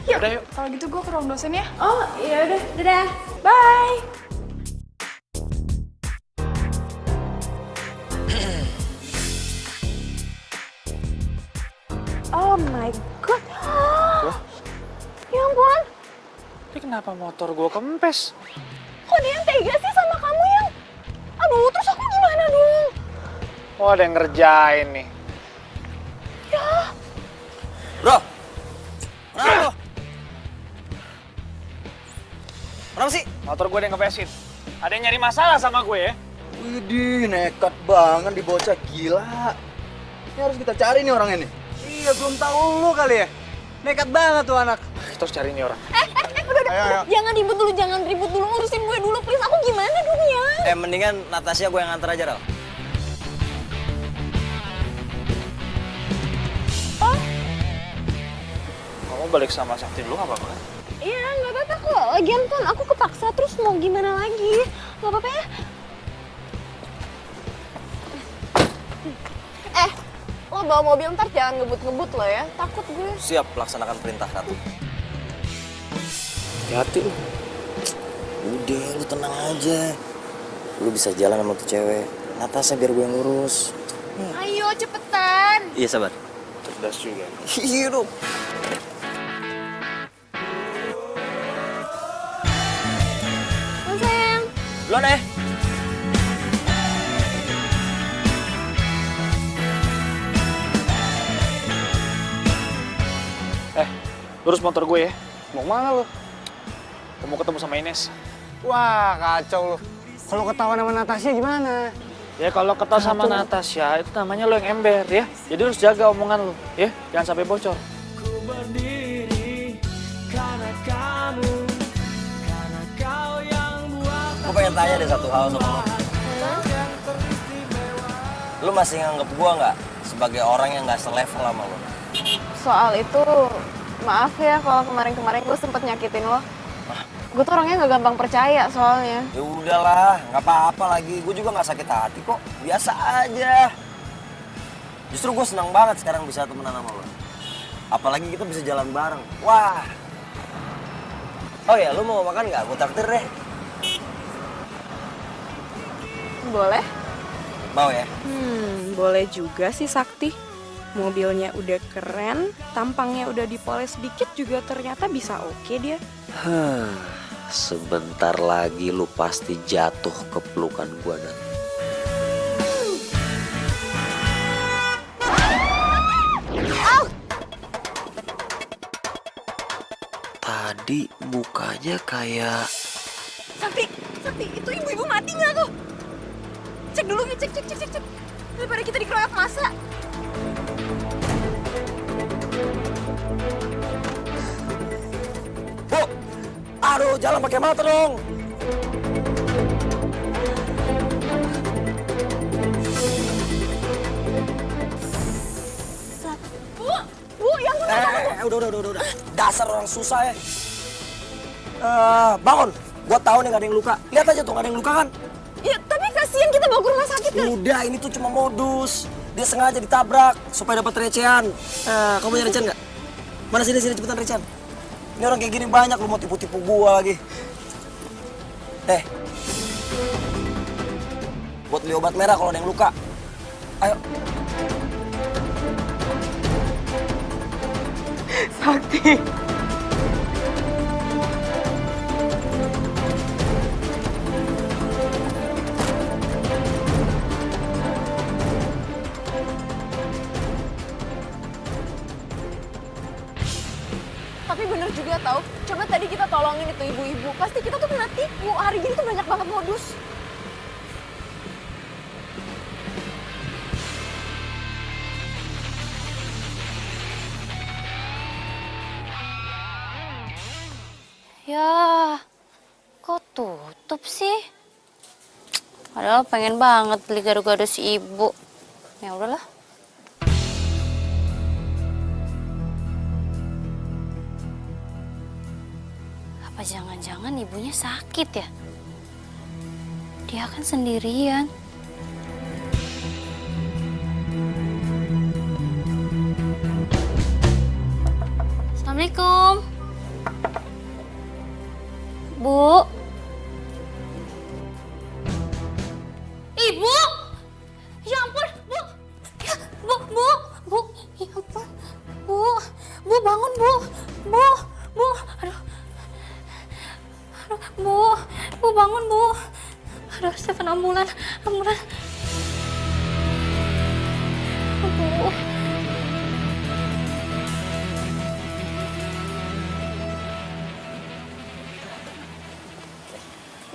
Ya, udah yuk. Kalau gitu gue ke ruang dosen ya. Oh, iya udah. Dadah. Bye. Oh my god. Ya ampun. Ini kenapa motor gue kempes? Kok dia yang tega sih sama kamu yang? Aduh, terus aku gimana dong? Oh, ada yang ngerjain nih. Ya. Bro, kenapa? Kenapa sih? Motor gue ada yang ngepesin. Ada yang nyari masalah sama gue ya? Widih, nekat banget di bocah gila. Ini harus kita cari nih orangnya nih. Iya, belum tahu lu kali ya. Nekat banget tuh anak. Kita harus cari nih orang. Udah. Jangan ribut dulu, urusin gue dulu, please. Aku gimana dong ya? Mendingan Natasha gue yang nganter aja, Rel. Kamu balik sama Sakti dulu gak apa-apa kan? Iya, nggak apa-apa kok. Lagian kan aku kepaksa, terus mau gimana lagi? Nggak apa-apa ya? Lo bawa mobil ntar jangan ngebut-ngebut lo ya. Takut gue. Siap, laksanakan perintah Ratu. Hati-hati lu. Udah, lu tenang aja. Lu bisa jalan sama tuh cewek. Natasha biar gue yang ngurus. Ayo cepetan. Iya, sabar. Cerdas juga. Iya dong. Sayang. Duluan ya. Lurus motor gue ya. Mau kemana lu? Gue mau ketemu sama Ines. Wah, kacau lu. Kalau ketahuan sama Natasha gimana? Ya kalau ketawa sama Natasha itu namanya lo yang ember ya. Jadi harus jaga omongan lo ya. Jangan sampai bocor. Ku berdiri karena kamu, karena kau yang buat. Gue pengen tanya deh satu hal sama lo. Lu masih nganggep gue nggak sebagai orang yang nggak selevel sama lo? Soal itu, maaf ya kalau kemarin-kemarin gue sempet nyakitin lo. Gue tuh orangnya gak gampang percaya soalnya. Ya udahlah, nggak apa-apa lagi. Gue juga nggak sakit hati kok, biasa aja. Justru gue senang banget sekarang bisa temenan sama lo. Apalagi kita bisa jalan bareng. Wah. Oh ya, lu mau makan nggak? Gue traktir deh. Boleh? Mau ya? Boleh juga sih Sakti. Mobilnya udah keren, tampangnya udah dipoles dikit juga ternyata bisa oke dia. Sebentar lagi lu pasti jatuh ke pelukan gua dan. Tadi mukanya kayak. Sakti, itu ibu-ibu mati nggak tuh? Cek dulu, cek. Daripada kita dikeroyok masa. Bu, aduh jalan pakai mata dong. Bu, yang Udah. Dasar orang susah ya. Bangun. Gua tahu nih gak ada yang luka. Lihat aja tuh gak ada yang luka kan? Ya, tapi kasihan kita bawa ke rumah sakit kan. Udah, ini tuh cuma modus. Dia sengaja ditabrak supaya dapat recehan. Kamu punya recehan nggak? Mana sini cepetan recehan. Ini orang kayak gini banyak, lu mau tipu-tipu gua lagi. Buat beli obat merah kalau ada yang luka. Ayo. Sakti. Tapi bener juga tau, coba tadi kita tolongin itu ibu-ibu, pasti kita tuh kena tipu. Hari gini tuh banyak banget modus. Ya, kok tutup sih? Padahal pengen banget beli gado-gado si ibu. Ya udahlah. Apa jangan-jangan ibunya sakit ya? Dia kan sendirian. Assalamualaikum. Bu. Ibu. Ya ampun, Bu. Bu. Ya ampun. Bu bangun, Bu. Aduh. Bu bangun, Bu. Aduh, Stefan ambulan. Bu.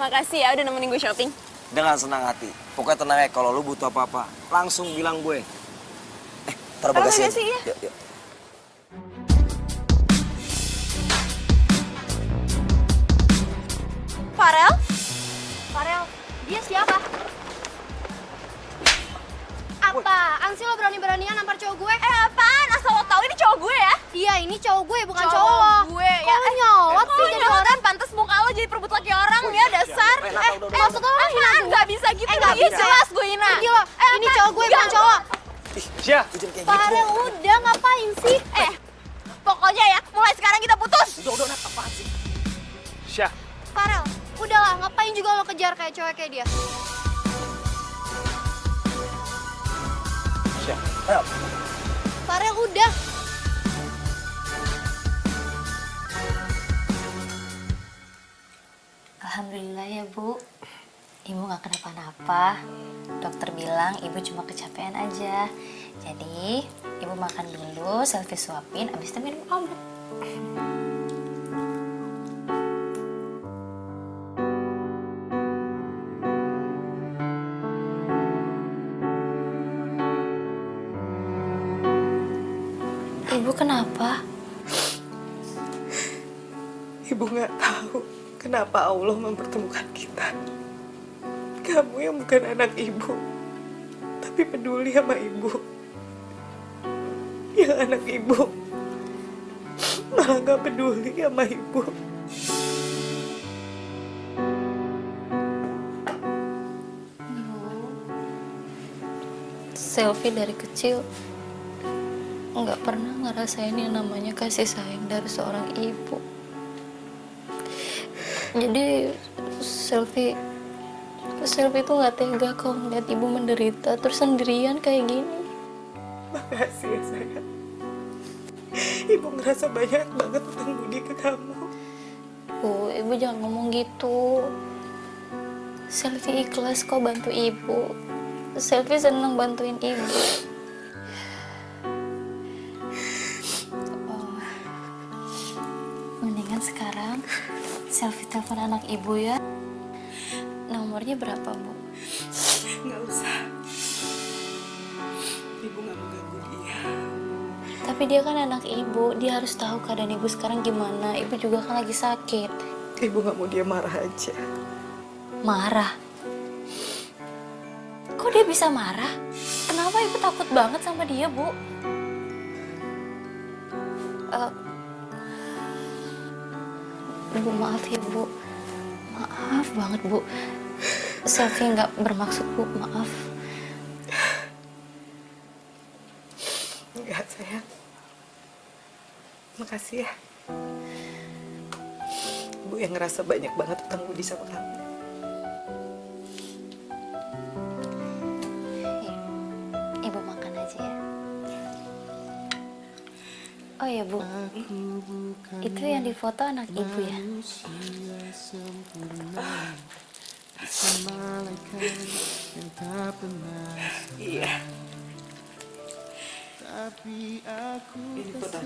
Makasih ya udah nemenin gue shopping. Dengan senang hati. Pokoknya tenang ya, kalau lu butuh apa-apa, langsung bilang gue. Taruh bagasi aja. Ya. Yuk. Farel, dia siapa? Apaan sih lo berani-beranian nampar cowok gue? Apaan? Asal lo tau ini cowok gue ya? Iya, ini cowok gue, bukan cowok lo. Gue ya. Kok lo nyolot sih jadi orang? Pantes muka lo jadi perebut laki orang ya, dasar. Maksud lo hina gue? Gak bisa gitu, Gak bisa. jelas gue hina. Pergi lo, ini cowok gue, bukan cowok. Syah. Farel, udah ngapain sih? Pokoknya ya, mulai sekarang kita putus. Udah, apaan sih? Syah. Farel, udahlah, ngapain juga lo kejar kayak cowok kayak dia? Syah. Farel, udah. Alhamdulillah ya, Bu. Ibu gak kenapa-napa. Dokter bilang ibu cuma kecapean aja. Jadi, ibu makan dulu, selfie suapin, abis itu minum obat. Ibu kenapa? Ibu nggak tahu kenapa Allah mempertemukan kita. Kamu yang bukan anak ibu, tapi peduli sama ibu. Yang anak ibu malah nggak peduli sama ibu. Selfie dari kecil nggak pernah ngerasain yang namanya kasih sayang dari seorang ibu. Jadi selfie tuh nggak tega kalau ngeliat ibu menderita terus sendirian kayak gini. Makasih ya sayang. Ibu ngerasa banyak banget utang budi ke kamu. Bu, ibu jangan ngomong gitu. Selfie ikhlas kok bantu ibu. Selfie seneng bantuin ibu. Mendingan sekarang selfie telepon anak ibu ya. Nomornya berapa, Bu? Nggak usah. Ibu nggak mau ganggu dia. Tapi dia kan anak ibu, dia harus tahu keadaan ibu sekarang gimana. Ibu juga kan lagi sakit. Ibu nggak mau dia marah aja. Marah? Kok dia bisa marah? Kenapa ibu takut banget sama dia, Bu? Bu, maaf ya Bu. Maaf banget Bu. Selfie nggak bermaksud Bu, maaf. Enggak sayang. Makasih ya. Bu yang ngerasa banyak banget utang budi sama kamu. Ibu makan aja ya. Oh ya Bu, itu yang difoto anak Ibu ya? Iya. Tapi aku tak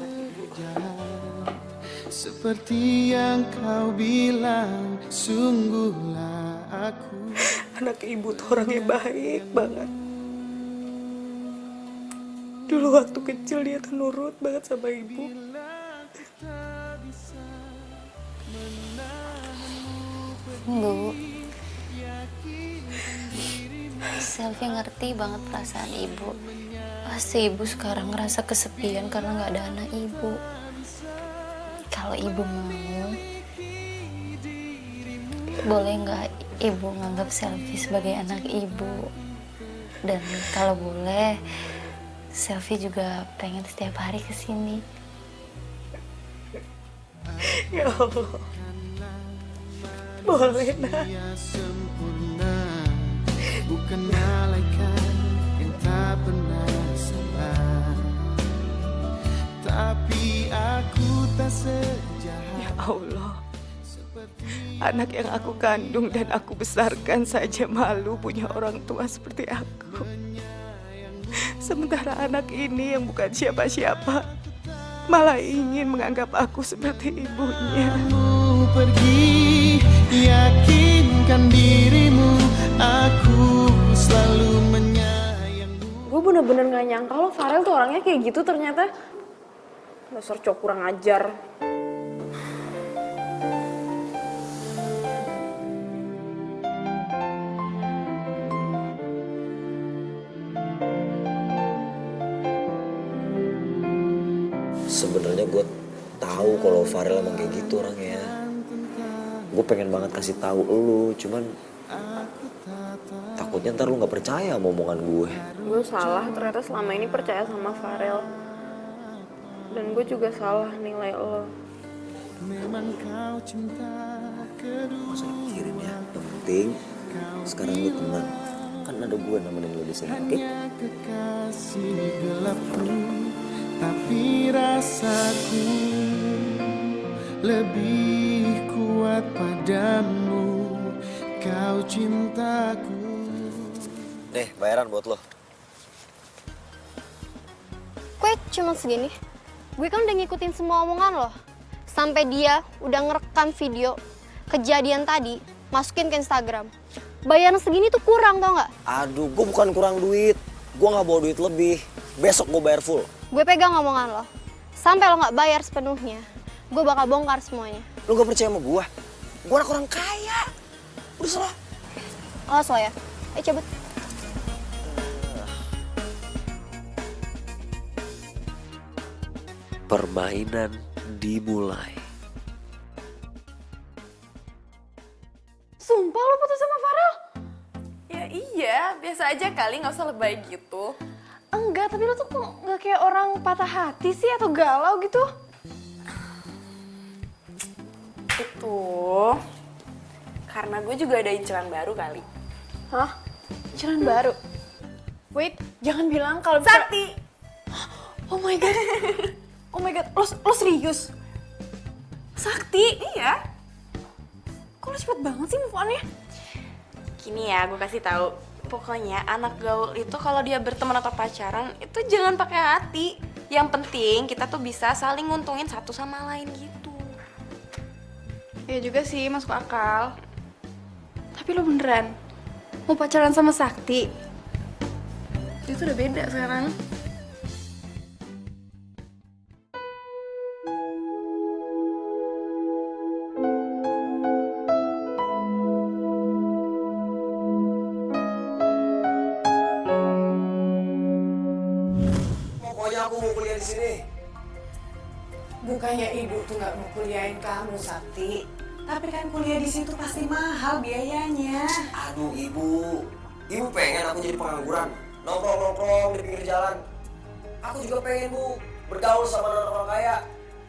seperti yang kau bilang, sungguhlah aku. Anak ibu tuh orangnya baik banget. Dulu waktu kecil dia tuh nurut banget sama ibu. Bu, Selfie ngerti banget perasaan Ibu. Pasti Ibu sekarang ngerasa kesepian karena nggak ada anak Ibu. Kalau Ibu mau, boleh nggak Ibu nganggap Selfie sebagai anak Ibu? Dan kalau boleh, Selfie juga pengen setiap hari kesini. Ya Allah. Boleh, Nak. Bukan malaikat yang tak pernah salah, tapi aku tak sejahat. Ya Allah, anak yang aku kandung dan aku besarkan saja malu punya orang tua seperti aku. Sementara anak ini yang bukan siapa-siapa malah ingin menganggap aku seperti ibunya. Kamu pergi, yakinkan dirimu, aku selalu menyayangmu. Gue bener-bener gak nyangka lo Farel tuh orangnya kayak gitu ternyata. Dasar cowok kurang ajar. Sebenarnya gue tahu kalau Farel emang kayak gitu orangnya. Gue pengen banget kasih tahu lu, cuman takutnya ntar lu nggak percaya sama omongan gue. Gue salah ternyata selama ini percaya sama Farel. Dan gue juga salah nilai lo. Memang kau cinta kedua. Masa dipikirin ya, yang penting sekarang lu tenang. Kan ada gue nemenin lu di sini, oke? Hanya kekasih gelapku, tapi rasaku lebih kuat padamu, kau cintaku. Nih, bayaran buat lo. Kue cuma segini. Gue kan udah ngikutin semua omongan lo. Sampai dia udah ngerekam video kejadian tadi, masukin ke Instagram. Bayaran segini tuh kurang, tau nggak? Aduh, gue bukan kurang duit. Gue nggak bawa duit lebih. Besok gue bayar full. Gue pegang omongan lo. Sampai lo nggak bayar sepenuhnya, gue bakal bongkar semuanya. Lo gak percaya sama gue? Gue anak orang kaya. Udah salah. Awas lo ya. Ayo cabut. Permainan dimulai. Sumpah lo putus sama Farel? Ya iya, biasa aja kali, gak usah lebay gitu. Enggak, tapi lo tuh kok nggak kayak orang patah hati sih atau galau gitu? Itu karena gue juga ada inceran baru kali. Hah? Inceran baru? Wait, jangan bilang kalau Sakti! Oh my god. Oh my god, lo serius? Sakti? Iya. Kok lo cepet banget sih move on-nya? Gini ya, gue kasih tahu. Pokoknya anak gaul itu kalau dia berteman atau pacaran itu jangan pakai hati. Yang penting kita tuh bisa saling nguntungin satu sama lain gitu. Ya juga sih, masuk akal. Tapi lo beneran mau pacaran sama Sakti? Itu udah beda sekarang. Pokoknya aku mau kuliah di sini. Bukannya ibu tuh nggak mau kuliahin kamu, Sakti. Tapi kan kuliah di situ pasti mahal biayanya. Aduh ibu pengen aku jadi pengangguran, nongkrong di pinggir jalan. Aku juga pengen bu, bergaul sama orang-orang kaya,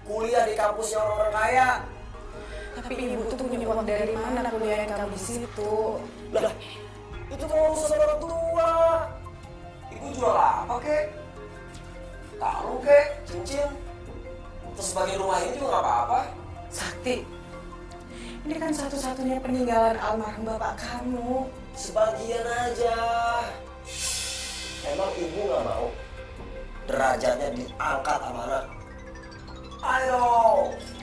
kuliah di kampusnya orang-orang kaya. Tapi ibu tuh punya uang dari mana kuliahin kamu di situ? Lah, itu kan urusan orang tua. Ibu jual apa kek? Kalung kek, cincin. Terus sebagai rumah ini juga gak apa-apa. Sakti, ini kan satu-satunya peninggalan almarhum bapak kamu. Sebagian aja. Emang ibu gak mau derajatnya diangkat sama anak? Ayo,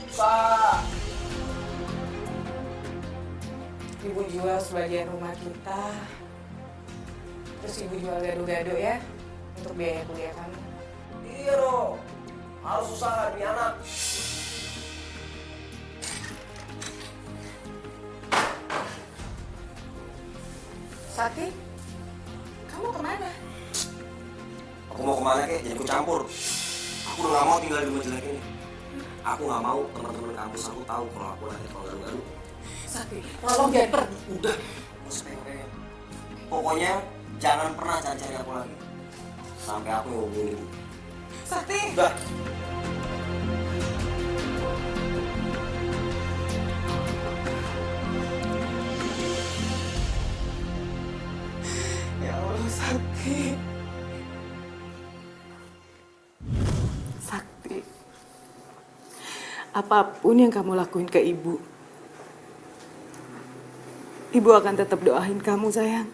usah. Ibu jual sebagian rumah kita. Terus ibu jual gado-gado ya, untuk biaya kuliah kamu. Iya dong, harus usaha demi anak. Sakti, kamu kemana? Aku mau kemana kek, jadi ikut campur. Aku udah gak mau tinggal di rumah jelek ini. Aku gak mau teman-teman kampus aku tahu kalau aku lahir kalau garu-garu. Sakti, tolong jangan pergi. Udah, gak usah pengen-pengen. Pokoknya jangan pernah cari-cari aku lagi. Sampai aku yang hubungin ibu. Sakti! Udah. Ya Allah, Sakti. Sakti, apapun yang kamu lakuin ke ibu, ibu akan tetap doain kamu, sayang.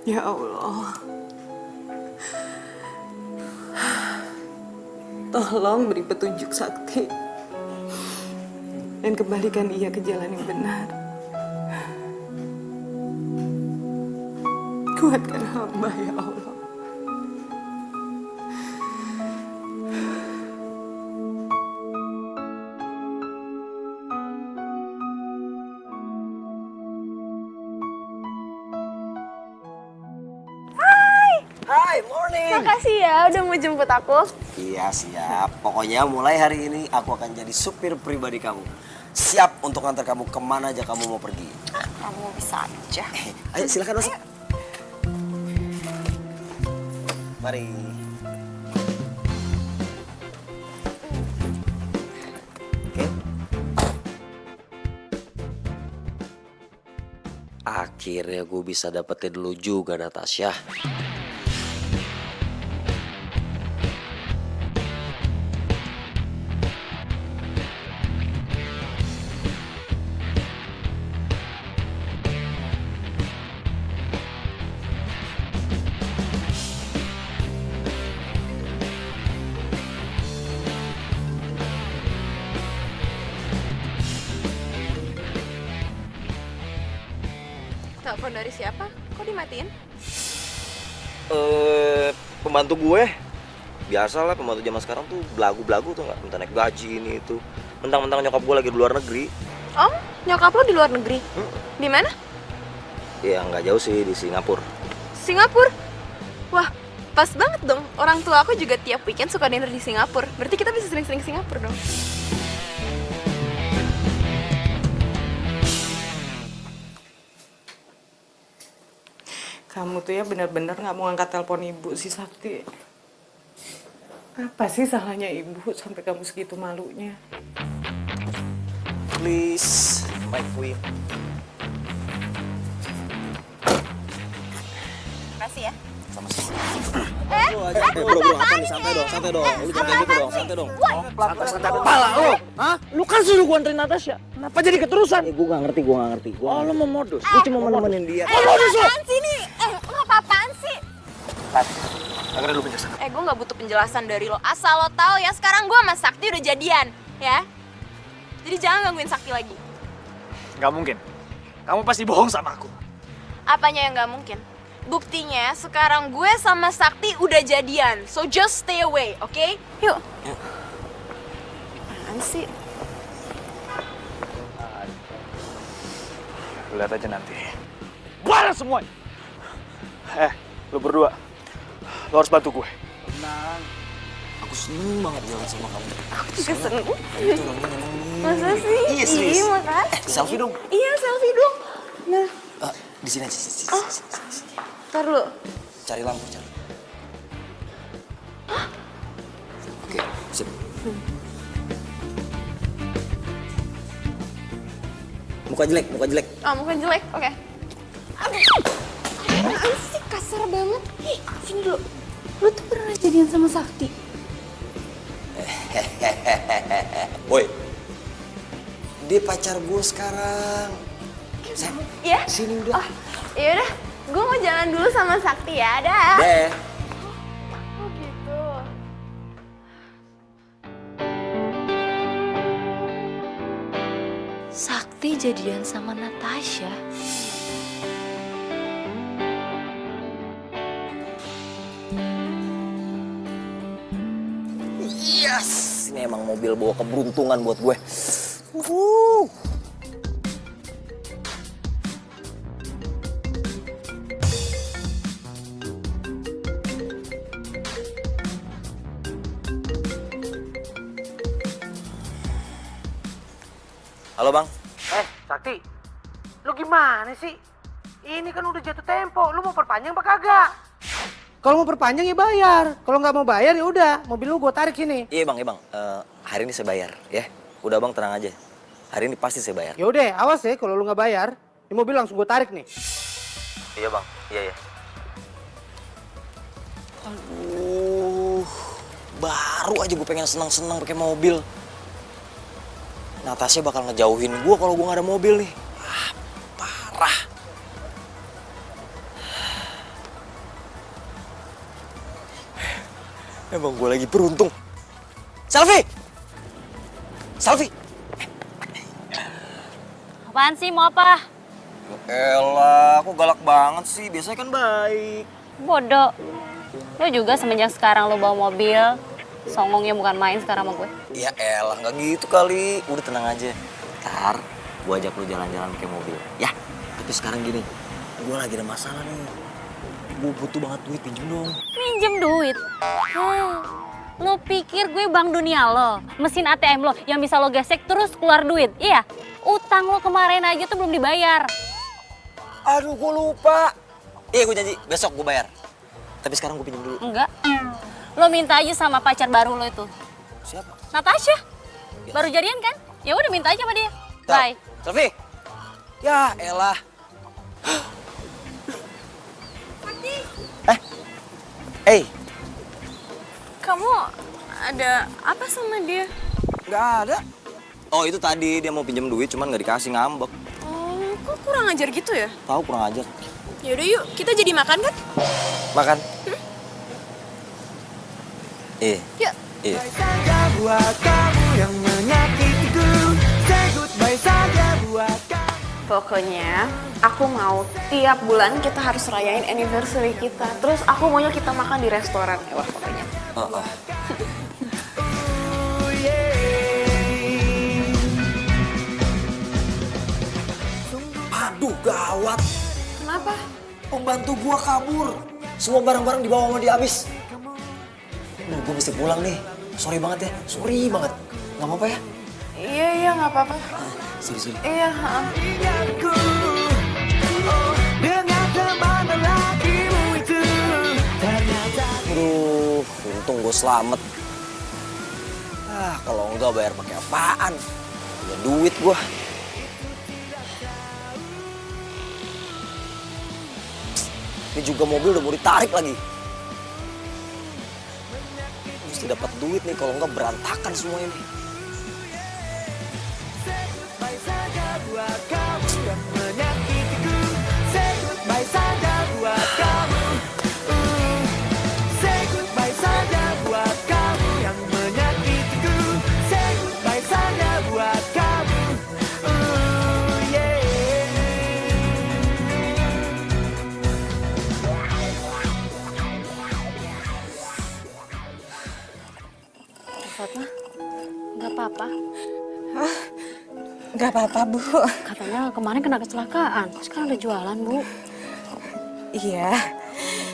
Ya Allah, tolong beri petunjuk Sakti dan kembalikan ia ke jalan yang benar. Kuatkan hamba, ya Allah. Hai, morning. Makasih ya udah mau jemput aku. Iya, siap. Pokoknya mulai hari ini aku akan jadi supir pribadi kamu. Siap untuk antar kamu kemana aja kamu mau pergi. Kamu bisa aja. Ayo, silakan masuk. Mari. Oke. Akhirnya gue bisa dapetin dulu juga, Natasha. Telepon dari siapa? Kok dimatiin? Pembantu gue. Biasalah pembantu zaman sekarang tuh belagu-belagu tuh nggak, minta naik gaji ini itu. Mentang-mentang nyokap gue lagi di luar negeri. Oh, nyokap lo di luar negeri? Di mana? Ya nggak jauh sih, di Singapura. Singapura? Wah, pas banget dong. Orang tua aku juga tiap weekend suka dinner di Singapura. Berarti kita bisa sering-sering ke Singapura dong. Kamu tuh ya benar-benar nggak mau angkat telepon ibu sih, Sakti. Apa sih salahnya ibu sampai kamu segitu malunya? Please, my queen. Makasih ya. Sama-sama. Bro, apa nih? Santai dong. Lu jangan gitu dong, santai dong. Santai kepala lo. Hah? Lu kan suruh gua anterin Natasha. Kenapa jadi keterusan? Gue gak ngerti. Oh, lu mau modus. Gue cuma mau nemenin dia. Modus lo? Apaan sih nih? Lo apa-apaan sih? Akhirnya lu penjelasan. Gue gak butuh penjelasan dari lo. Asal lo tahu ya, sekarang gue sama Sakti udah jadian, ya. Jadi jangan gangguin Sakti lagi. Gak mungkin. Kamu pasti bohong sama aku. Apanya yang gak mungkin? Buktinya sekarang gue sama Sakti udah jadian. So just stay away, oke? Yuk. Apaan sih? Lihat aja nanti. Balas semuanya. Lu berdua. Lo harus bantu gue. Tenang. Aku seneng banget jalan sama kamu. Aku juga seneng. Itu orangnya nyenengin. Masa sih? Iya, serius. Iya, makasih. Selfie dong. Iya, selfie dong. Nah, Di sini aja. Sini. ntar dulu. Cari lampu, cari. Oke, sip. Muka jelek. Oh, muka jelek, oke. Aduh, apaan sih, kasar banget. Ih, sini dulu. Lu tuh pernah jadian sama Sakti? Woi, dia pacar gue sekarang. Sayang, Iya? sini udah. Oh, yaudah, gue mau jalan dulu sama Sakti ya, dah. Deh. Oh gitu. Sakti jadian sama Natasha. Yes, ini emang mobil bawa keberuntungan buat gue. Halo bang. Sakti, lu gimana sih? Ini kan udah jatuh tempo, lu mau perpanjang apa kagak? Kalau mau perpanjang ya bayar, kalau nggak mau bayar ya udah, mobil lu gue tarik sini. Iya bang. Hari ini saya bayar, ya. Udah bang, tenang aja. Hari ini pasti saya bayar. Ya udah, awas ya kalau lu nggak bayar, ini mobil langsung gue tarik nih. Iya bang, iya. Aduh, baru aja gue pengen senang-senang pakai mobil. Natasha bakal ngejauhin gue kalau gue nggak ada mobil nih. Parah. Emang gue lagi beruntung. Selfie! Apaan sih, mau apa? Elah, kok galak banget sih? Biasanya kan baik. Bodoh. Lo juga semenjak sekarang lo bawa mobil, songongnya bukan main sekarang sama gue. Ya elah, nggak gitu kali. Udah tenang aja. Ntar gue ajak lo jalan-jalan pakai mobil. Ya, tapi sekarang gini. Gue lagi ada masalah nih. Gue butuh banget duit, pinjem dong. Minjem duit? Lo pikir gue bank dunia lo? Mesin ATM lo yang bisa lo gesek terus keluar duit? Iya? Utang lo kemarin aja tuh belum dibayar. Aduh, gue lupa. Iya, gue janji. Besok gue bayar. Tapi sekarang gue pinjem dulu. Enggak. Lo minta aja sama pacar baru lo itu. Siapa? Natasha. Baru jadian kan? Ya udah minta aja sama dia. Bye. Selfie. Ya elah. Hey. Kamu ada apa sama dia? Nggak ada. Oh, itu tadi dia mau pinjam duit cuman nggak dikasih, ngambek. Oh, kok kurang ajar gitu ya? Tahu kurang ajar. Yaudah yuk, kita jadi makan kan? Makan. Yuk. Iya. Saja buat kamu yang menyakitiku. Say goodbye saja buat kamu. Pokoknya aku mau tiap bulan kita harus rayain anniversary kita. Terus aku maunya kita makan di restoran. Wah, pokoknya. Aduh, gawat. Kenapa? Pembantu gua kabur. Semua barang-barang dibawa sama dia habis. Duh, gua mesti pulang nih. Sorry banget ya. Sorry banget. Nggak apa-apa ya? Iya, nggak apa-apa. Sorry. Iya, Dengan teman lelakimu itu ternyata. Aduh, untung gue selamat. Kalau enggak bayar pakai apaan? Punya duit gue. Ini juga mobil udah mau ditarik lagi. Mesti dapat duit nih, kalau enggak berantakan semua ini. Goodbye saja buat kamu yang menyakitiku. Say goodbye saja buat kamu. Say goodbye saja buat kamu yang menyakitiku. Say goodbye saja buat kamu. Fatma, nggak apa-apa. Nggak apa-apa, Bu. Katanya kemarin kena kecelakaan, sekarang udah jualan, Bu. Iya,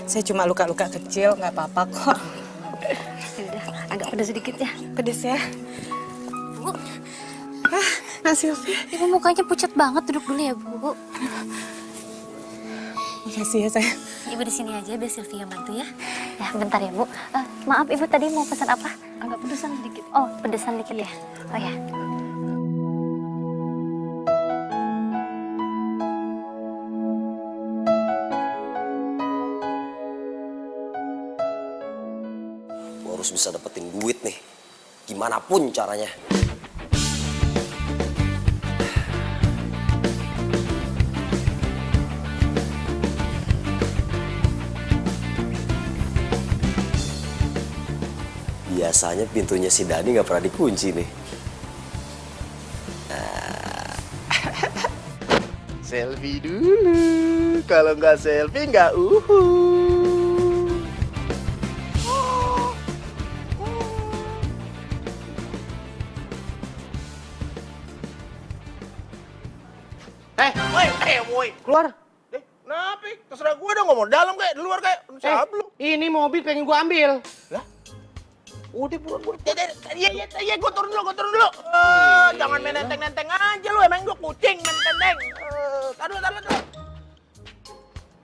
saya cuma luka-luka kecil, nggak apa-apa kok. Udah, agak pedas sedikit ya. Pedes ya. Bu. Nah Sylvia. Ibu mukanya pucat banget, duduk dulu ya Bu. Makasih ya sayang. Ibu di sini aja biar Sylvia bantu ya. Ya bentar ya Bu. Maaf Ibu tadi mau pesan apa? Agak pedesan sedikit. Oh pedesan dikit ya. Oh ya. Gue harus bisa dapetin duit nih, gimana pun caranya. Biasanya pintunya si Dani nggak pernah dikunci nih. Selfie dulu. Kalau nggak selfie nggak Woi. Keluar. Kenapa? Terserah gue dong, ngomong dalam kayak, di luar kayak. Siapa lu? Ini mobil pengen gue ambil. Lah? Udah buruan. Iya, gue turun dulu. Jangan main nenteng-nenteng aja lu, emang gue kucing main nenteng. Taruh.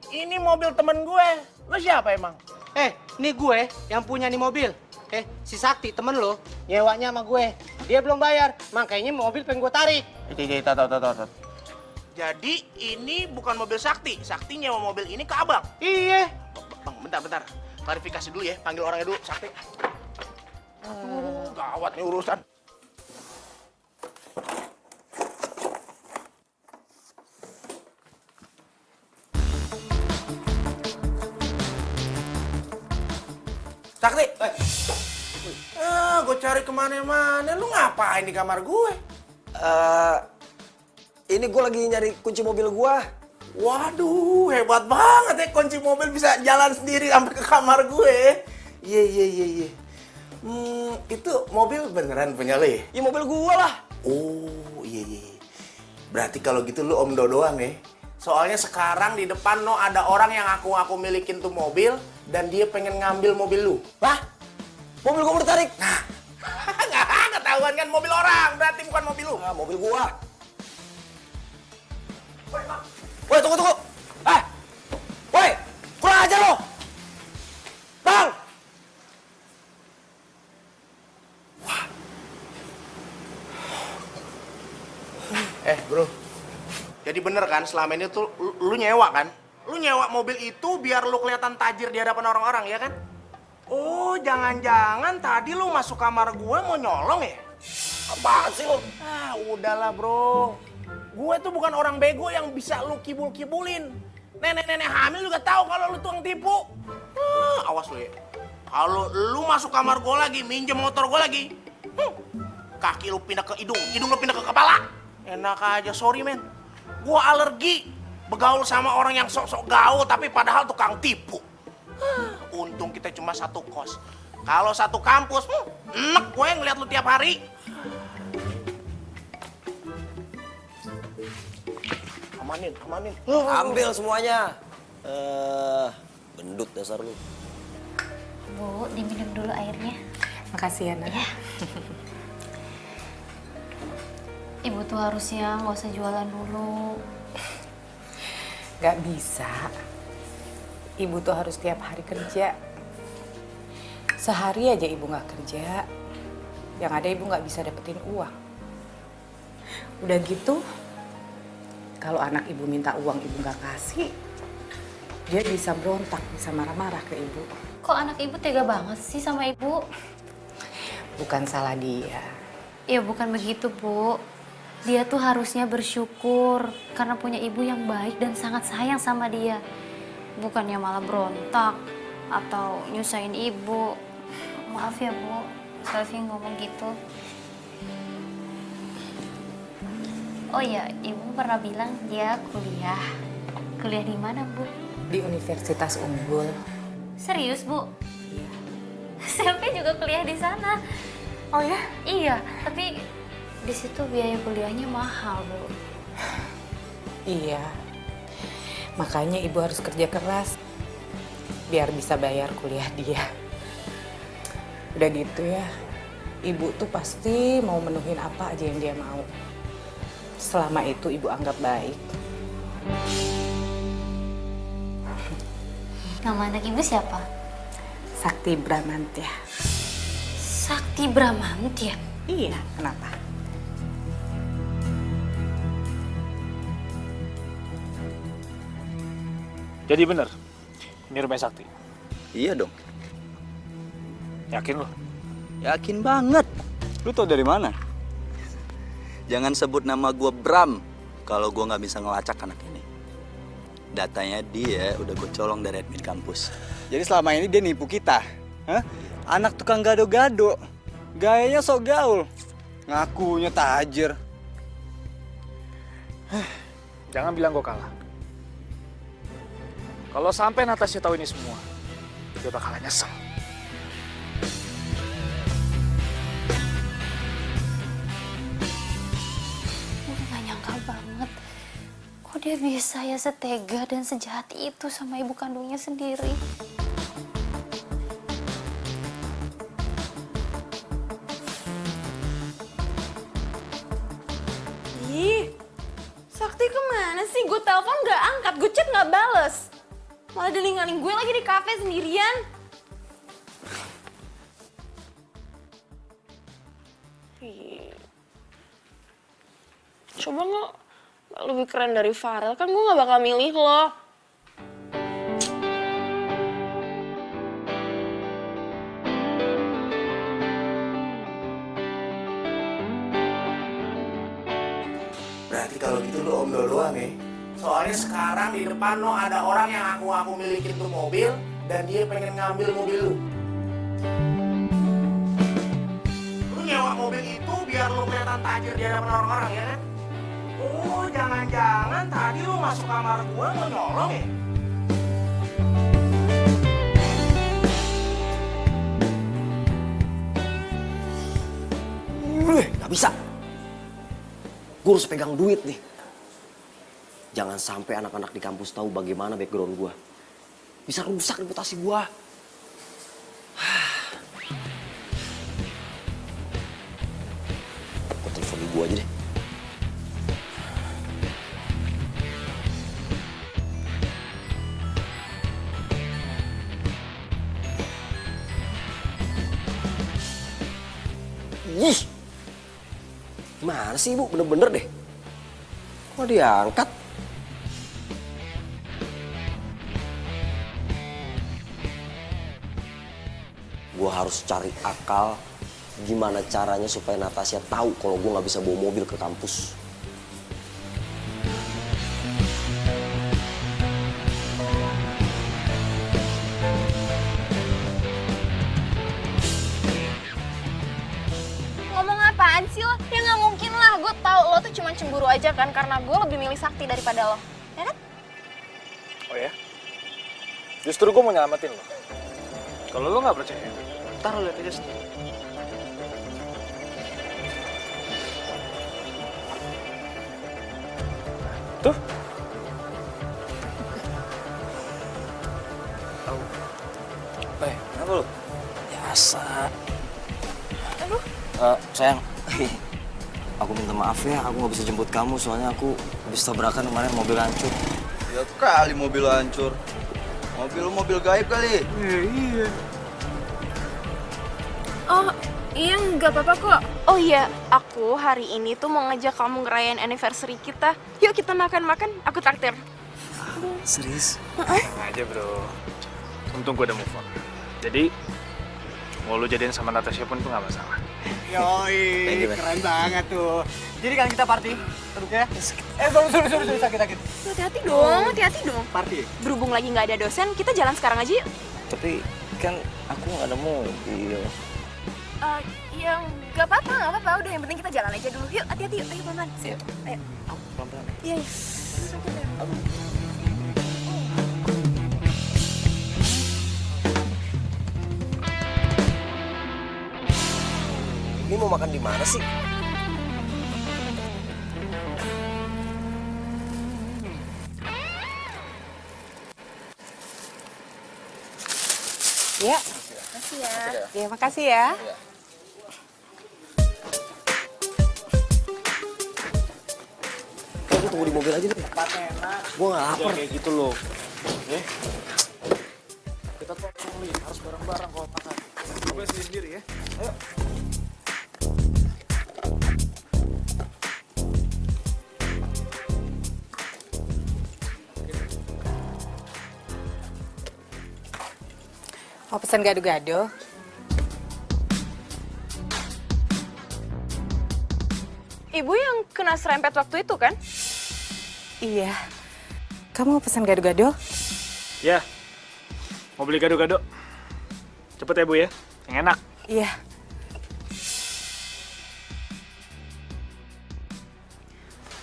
Ini mobil temen gue. Lu siapa emang? Ini gue yang punya nih mobil. Si Sakti temen lo, nyewanya sama gue. Dia belum bayar, makanya mobil pengen gue tarik. Tahu. Jadi ini bukan mobil Sakti. Sakti nyewa mobil ini ke abang. Iya. Bang, bentar. Klarifikasi dulu ya, panggil orangnya dulu, Sakti. Gawat nih urusan. Sakti, gue cari kemana-mana. Lu ngapain di kamar gue? Ini gue lagi nyari kunci mobil gue. Waduh, hebat banget ya, kunci mobil bisa jalan sendiri sampai ke kamar gue. Iya. Itu mobil beneran punya lo ya? Ya mobil gue lah. Oh, iya. Berarti kalau gitu lu Om Do doang ya? Soalnya sekarang di depan no ada orang yang aku milikin tuh mobil dan dia pengen ngambil mobil lu. Lah? Mobil gue mau ditarik? Nah, nggak ketahuan kan mobil orang, berarti bukan mobil lu. Nah, mobil gue. Woi, tunggu. Woi, kurang aja lo. Bang. Bro. Jadi bener kan selama ini tuh lu nyewa kan? Lu nyewa mobil itu biar lu kelihatan tajir di hadapan orang-orang, ya kan? Oh, jangan-jangan tadi lu masuk kamar gue mau nyolong ya? Apaan sih lu? Udahlah bro. Gue tuh bukan orang bego yang bisa lu kibul-kibulin. Nenek-nenek hamil juga tahu kalau lu tukang tipu. Awas lu ya. Kalau lu masuk kamar gue lagi, minjem motor gue lagi, kaki lu pindah ke hidung lu pindah ke kepala. Enak aja, sorry men. Gue alergi begaul sama orang yang sok-sok gaul tapi padahal tukang tipu. Untung kita cuma satu kos. Kalau satu kampus, enak gue ngeliat lu tiap hari. Amanin. Ambil semuanya. Gendut dasar lu. Bu, diminum dulu airnya. Makasih ya, Nak. Ya. Ibu tuh harusnya nggak usah jualan dulu. Gak bisa. Ibu tuh harus tiap hari kerja. Sehari aja ibu gak kerja, yang ada ibu gak bisa dapetin uang. Udah gitu, kalau anak ibu minta uang ibu gak kasih, dia bisa berontak, bisa marah-marah ke ibu. Kok anak ibu tega banget sih sama ibu? Bukan salah dia. Ya bukan begitu, Bu. Dia tuh harusnya bersyukur karena punya ibu yang baik dan sangat sayang sama dia. Bukannya malah berontak atau nyusahin ibu. Maaf ya, Bu. Selfie ngomong gitu. Oh iya, ibu pernah bilang dia kuliah. Kuliah di mana, Bu? Di Universitas Unggul. Serius, Bu? Iya. Selfie juga kuliah di sana. Oh ya? Iya, tapi di situ biaya kuliahnya mahal, Bu. Iya. Makanya ibu harus kerja keras biar bisa bayar kuliah dia. Udah gitu ya, Ibu tuh pasti mau menuhin apa aja yang dia mau. Selama itu ibu anggap baik. Nama anak ibu siapa? Sakti Bramantya. Sakti Bramantya? Iya, kenapa? Jadi bener, ini rumah Sakti. Iya dong. Yakin lo? Yakin banget. Lu tau dari mana? Jangan sebut nama gua Bram kalau gua nggak bisa ngelacak anak ini. Datanya dia udah gue colong dari admin kampus. Jadi selama ini dia nipu kita. Hah? Anak tukang gado-gado. Gayanya sok gaul. Ngakunya tajir. Jangan bilang gue kalah. Kalau sampai Natasha tahu ini semua, dia bakalan nyesel. Gue gak nyangka banget. Kok dia bisa ya setega dan sejahat itu sama ibu kandungnya sendiri. Ih, Sakti kemana sih? Gue telepon gak angkat, gue chat gak bales. Malah delinganin gue lagi di kafe sendirian. Ih. Coba nggak lebih keren dari Farel, kan gue gak bakal milih lo. Berarti kalau gitu lo omdo doang ya. Soalnya sekarang di depan lo ada orang yang aku milikin tuh mobil dan dia pengen ngambil mobil lu. Lu nyewa mobil itu biar lu kelihatan tajir di hadapan orang-orang ya kan? Oh, jangan-jangan tadi lu masuk kamar gua mau nyolong ya? Gak bisa. Gue harus pegang duit nih. Jangan sampai anak-anak di kampus tahu bagaimana background gue. Bisa rusak reputasi gue. Gue telepon ibu aja deh. Ih, gimana sih ibu? Bener-bener deh. Kok diangkat? Gue harus cari akal gimana caranya supaya Natasha tahu kalau gue nggak bisa bawa mobil ke kampus. Ngomong apaan sih lo? Ya nggak mungkin lah, gue tau lo tuh cuma cemburu aja kan karena gue lebih milih Sakti daripada lo. Ya kan? Oh ya? Justru gue mau nyelamatin lo. Kalau lo nggak percaya, ntar lo lihat aja sendiri. Tuh. Kenapa lu? Biasa. Aduh. Sayang, aku minta maaf ya, aku nggak bisa jemput kamu soalnya aku habis tabrakan kemarin mobil hancur. Ya kali mobil hancur. Mobil gaib kali. Iya. Oh, iya nggak apa-apa kok. Oh iya, aku hari ini tuh mau ngajak kamu ngerayain anniversary kita. Yuk kita makan-makan, aku traktir. Serius? Aja bro. Untung gue udah move on. Jadi, mau lu jadiin sama Natasha pun tuh gak masalah. Yoi, keren banget tuh. Jadi kan kita party, terus ya? Sorry, sakit. Hati-hati dong, hati-hati dong. Party? Berhubung lagi nggak ada dosen, kita jalan sekarang aja yuk. Tapi kan aku nggak ada mobil. Ya nggak apa-apa. Udah yang penting kita jalan aja dulu. Yuk, hati-hati yuk. Ayo pelan-pelan. Siap. Ayo. Pelan-pelan. Iya. Sakit ya. Ini mau makan di mana sih? Ya. Makasih ya. Ya, makasih ya. tunggu di mobil aja deh. Gue gak lapar. Kayak gitu loh. Kita tuh harus bareng-bareng kalau makan. Coba sendiri ya. Ayo. Mau pesan gado-gado? Ibu yang kena serempet waktu itu kan? Iya. Kamu mau pesan gado-gado? Ya. Mau beli gado-gado. Cepet ya Bu ya. Yang enak. Iya.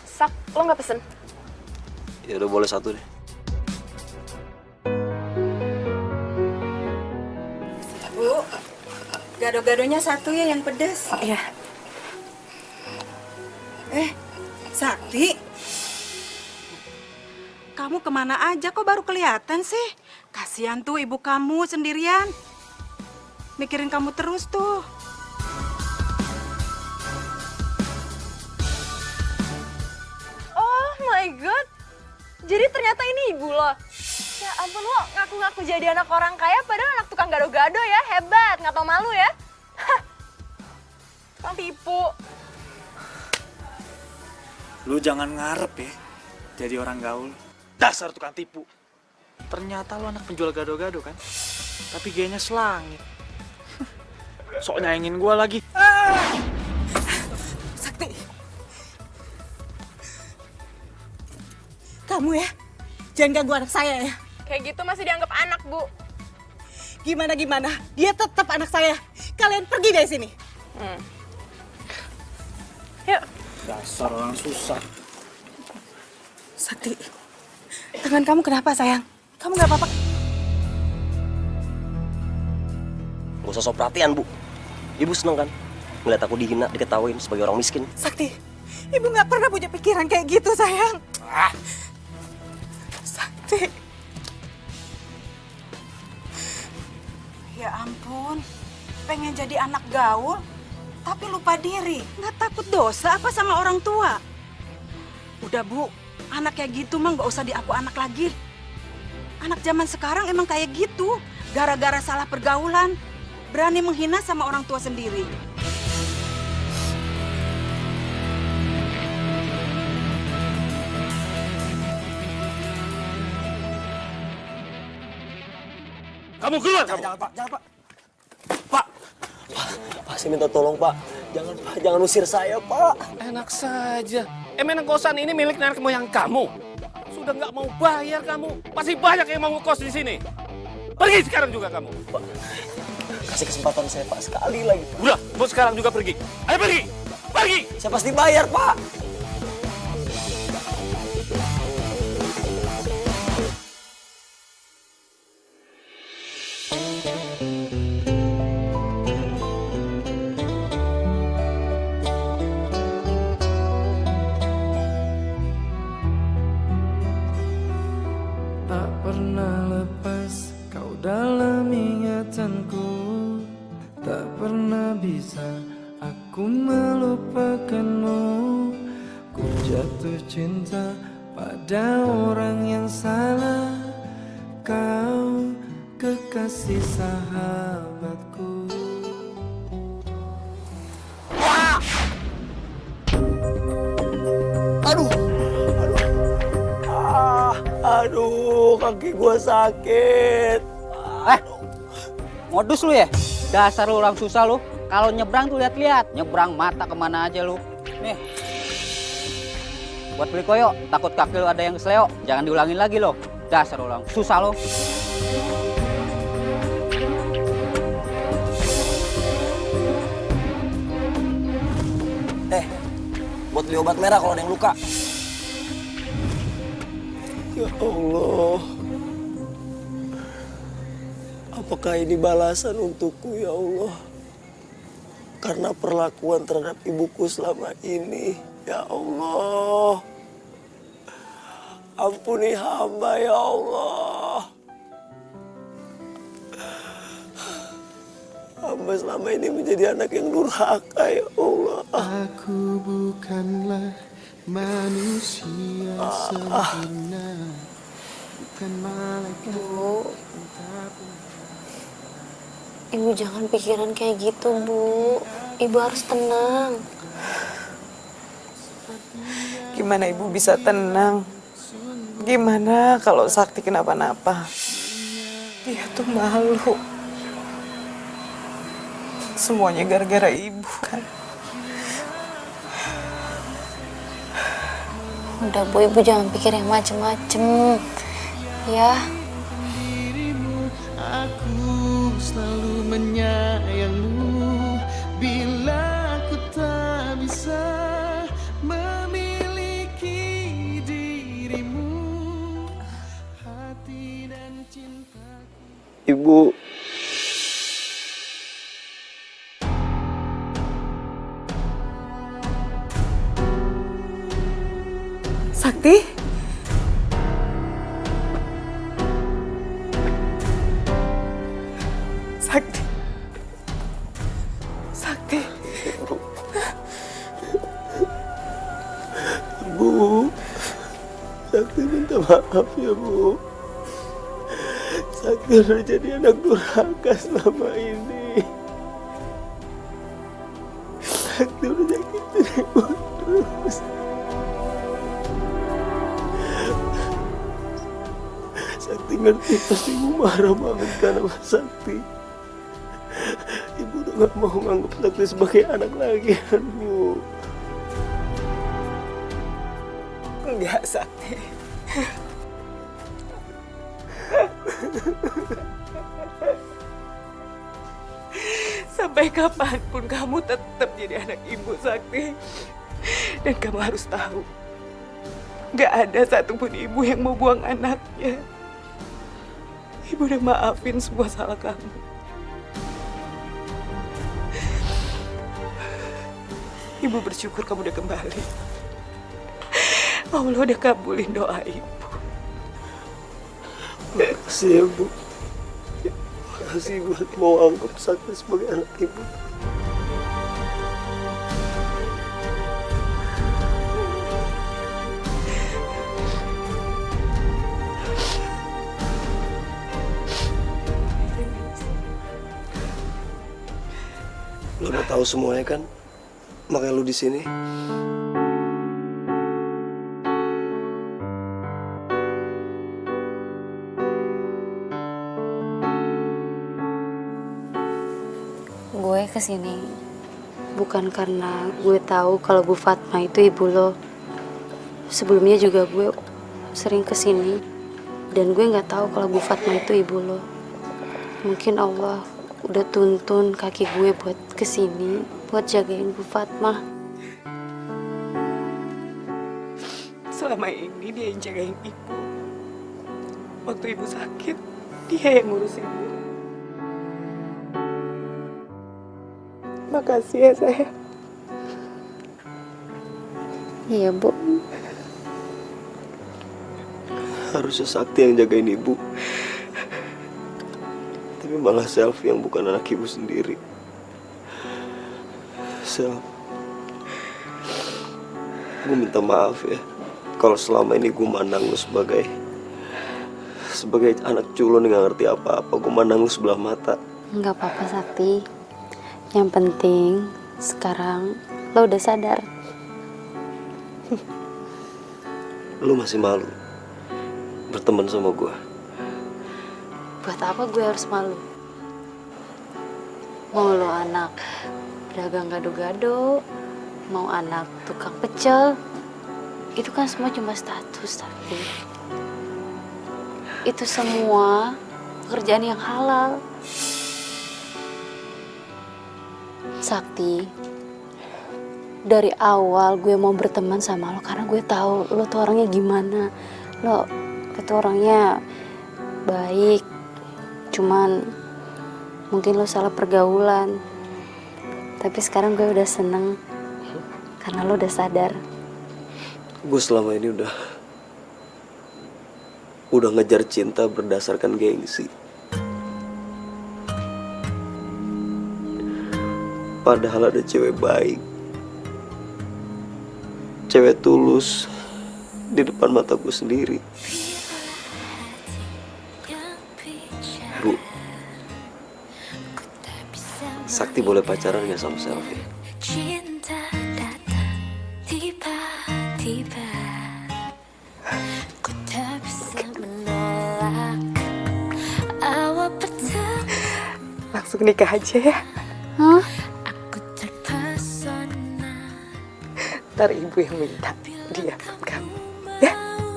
Sak, lo nggak pesen? Ya udah boleh satu deh. Bu, gado-gadonya satu ya yang pedas. Iya. Sakti. Kamu kemana aja kok baru kelihatan sih? Kasihan tuh ibu kamu sendirian. Mikirin kamu terus tuh. Oh my god. Jadi ternyata ini ibu lo. Ya ampun, lo ngaku-ngaku jadi anak orang kaya padahal anak tukang gado-gado ya. Hebat, nggak tau malu ya. Hah. Tukang tipu. Lu jangan ngarep ya jadi orang gaul. Dasar tukang tipu. Ternyata lu anak penjual gado-gado kan? Tapi gayanya selangit. Sok nyayangin gua lagi. Sakti. Kamu ya, jangan ganggu anak saya ya. Kayak gitu masih dianggap anak, Bu. Gimana, dia tetap anak saya. Kalian pergi dari sini. Yuk. Dasar orang susah. Sakti, tangan kamu kenapa sayang? Kamu nggak apa-apa? Gak usah sok perhatian, Bu. Ibu seneng kan? Ngeliat aku dihina, diketawain sebagai orang miskin. Sakti, ibu nggak pernah punya pikiran kayak gitu sayang. Sakti. Ya ampun, pengen jadi anak gaul, tapi lupa diri. Nggak takut dosa apa sama orang tua? Udah Bu, anak kayak gitu mah nggak usah diaku anak lagi. Anak zaman sekarang emang kayak gitu, gara-gara salah pergaulan, berani menghina sama orang tua sendiri. Kamu keluar, kamu. Jangan, Pak. Jangan, Pak. Pak, saya minta tolong, Pak. Jangan, Pak. Jangan usir saya, Pak. Enak saja. Emang kosan ini milik nenek moyang kamu. Sudah nggak mau bayar kamu. Masih banyak yang mau ngekos di sini. Pergi sekarang juga kamu. Pak, kasih kesempatan saya, Pak. Sekali lagi. Udah, mau sekarang juga pergi. Ayo pergi. Pergi. Saya pasti bayar, Pak. Tak pernah lepas kau dalam ingatanku, tak pernah bisa aku melupakanmu. Ku jatuh cinta pada orang yang salah, kau kekasih sahabatku. Aduh, kaki gua sakit. Modus lu ya? Dasar lu orang susah lu. Kalau nyebrang tuh lihat-lihat. Nyebrang mata kemana aja lu. Nih. Buat beli koyo, takut kaki lu ada yang kesleo. Jangan diulangin lagi lo. Dasar orang susah lu. Buat beli obat merah kalau ada yang luka. Ya Allah, apakah ini balasan untukku ya Allah? Karena perlakuan terhadap ibuku selama ini, ya Allah. Ampuni hamba ya Allah. Hamba selama ini menjadi anak yang durhaka ya Allah. Aku bukanlah manusia sempurna, bukan malaikat. Ibu jangan pikiran kayak gitu, Bu. Ibu harus tenang. Gimana ibu bisa tenang? Gimana kalau Sakti kenapa-napa? Dia tuh malu. Semuanya gara-gara ibu kan. Udah, Bu, ibu jangan pikir yang macem-macem. Ya. Aku selalu menyayangmu bila aku tak bisa memiliki dirimu, hati dan cintaku. Ibu, Sakti? Sakti. Sakti. Bu, Sakti minta maaf ya Bu. Sakti udah jadi anak durhaka selama ini. Sakti udah nyakitin Ibu terus. Sakti ngerti pasti Ibu marah banget kan sama Sakti. Ibu udah gak mau nganggap Sakti sebagai anak lagi kan Bu. Enggak, Sakti. Sampai kapanpun kamu tetap jadi anak ibu, Sakti. Dan kamu harus tahu, gak ada satupun ibu yang mau buang anaknya. Ibu udah maafin semua salah kamu. Ibu bersyukur kamu udah kembali. Allah udah kabulin doa ibu. Makasih ya Bu. Makasih buat mau anggap Sakti sebagai anak Ibu. Lo udah tahu semuanya kan? Makanya lu di sini. Gue kesini bukan karena gue tahu kalau Bu Fatma itu ibu lo. Sebelumnya juga gue sering kesini dan gue nggak tahu kalau Bu Fatma itu ibu lo. Mungkin Allah udah tuntun kaki gue buat kesini buat jagain Bu Fatma. Selama ini dia yang jagain ibu. Waktu ibu sakit, dia yang ngurus ibu. Makasih ya sayang. Iya, Bu. Harusnya Sakti yang jagain Ibu. Tapi malah Self yang bukan anak Ibu sendiri. Self, gue minta maaf ya kalau selama ini gue mandang lu sebagai anak culun yang gak ngerti apa-apa. Gue mandang lu sebelah mata. Nggak apa-apa, Sakti. Yang penting sekarang lo udah sadar. Lu masih malu berteman sama gue. Buat apa gue harus malu? Mau lo anak pedagang gado-gado, mau anak tukang pecel, itu kan semua cuma status, tapi itu semua pekerjaan yang halal. Sakti, dari awal gue mau berteman sama lo karena gue tahu lo tuh orangnya gimana. Lo itu orangnya baik, cuman mungkin lo salah pergaulan. Tapi sekarang gue udah seneng karena lo udah sadar. Gue selama ini udah ngejar cinta berdasarkan gengsi. Padahal ada cewek baik cewek tulus di depan mata gue sendiri. Bu, Sakti boleh pacaran nggak sama Selfie? Cinta datang tiba-tiba, ku tak bisa menolak awal petang. Langsung nikah aja ya. Hah? Aku terpesona, Ntar ibu yang minta dia buat kamu. Ya?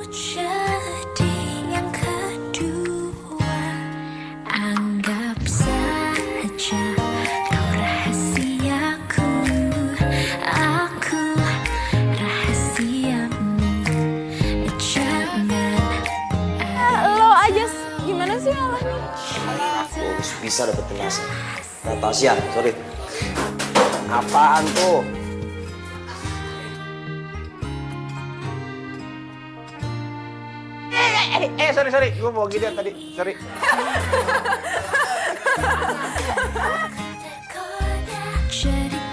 jadi yang kedua. Anggap saja kau rahasiaku, aku rahasiamu. Jangan Lo aja gimana sih ngalahin? Aku harus bisa dapetin Natasha. Sorry. Apaan tuh? Sorry, gue mau gini tadi, sorry. jadi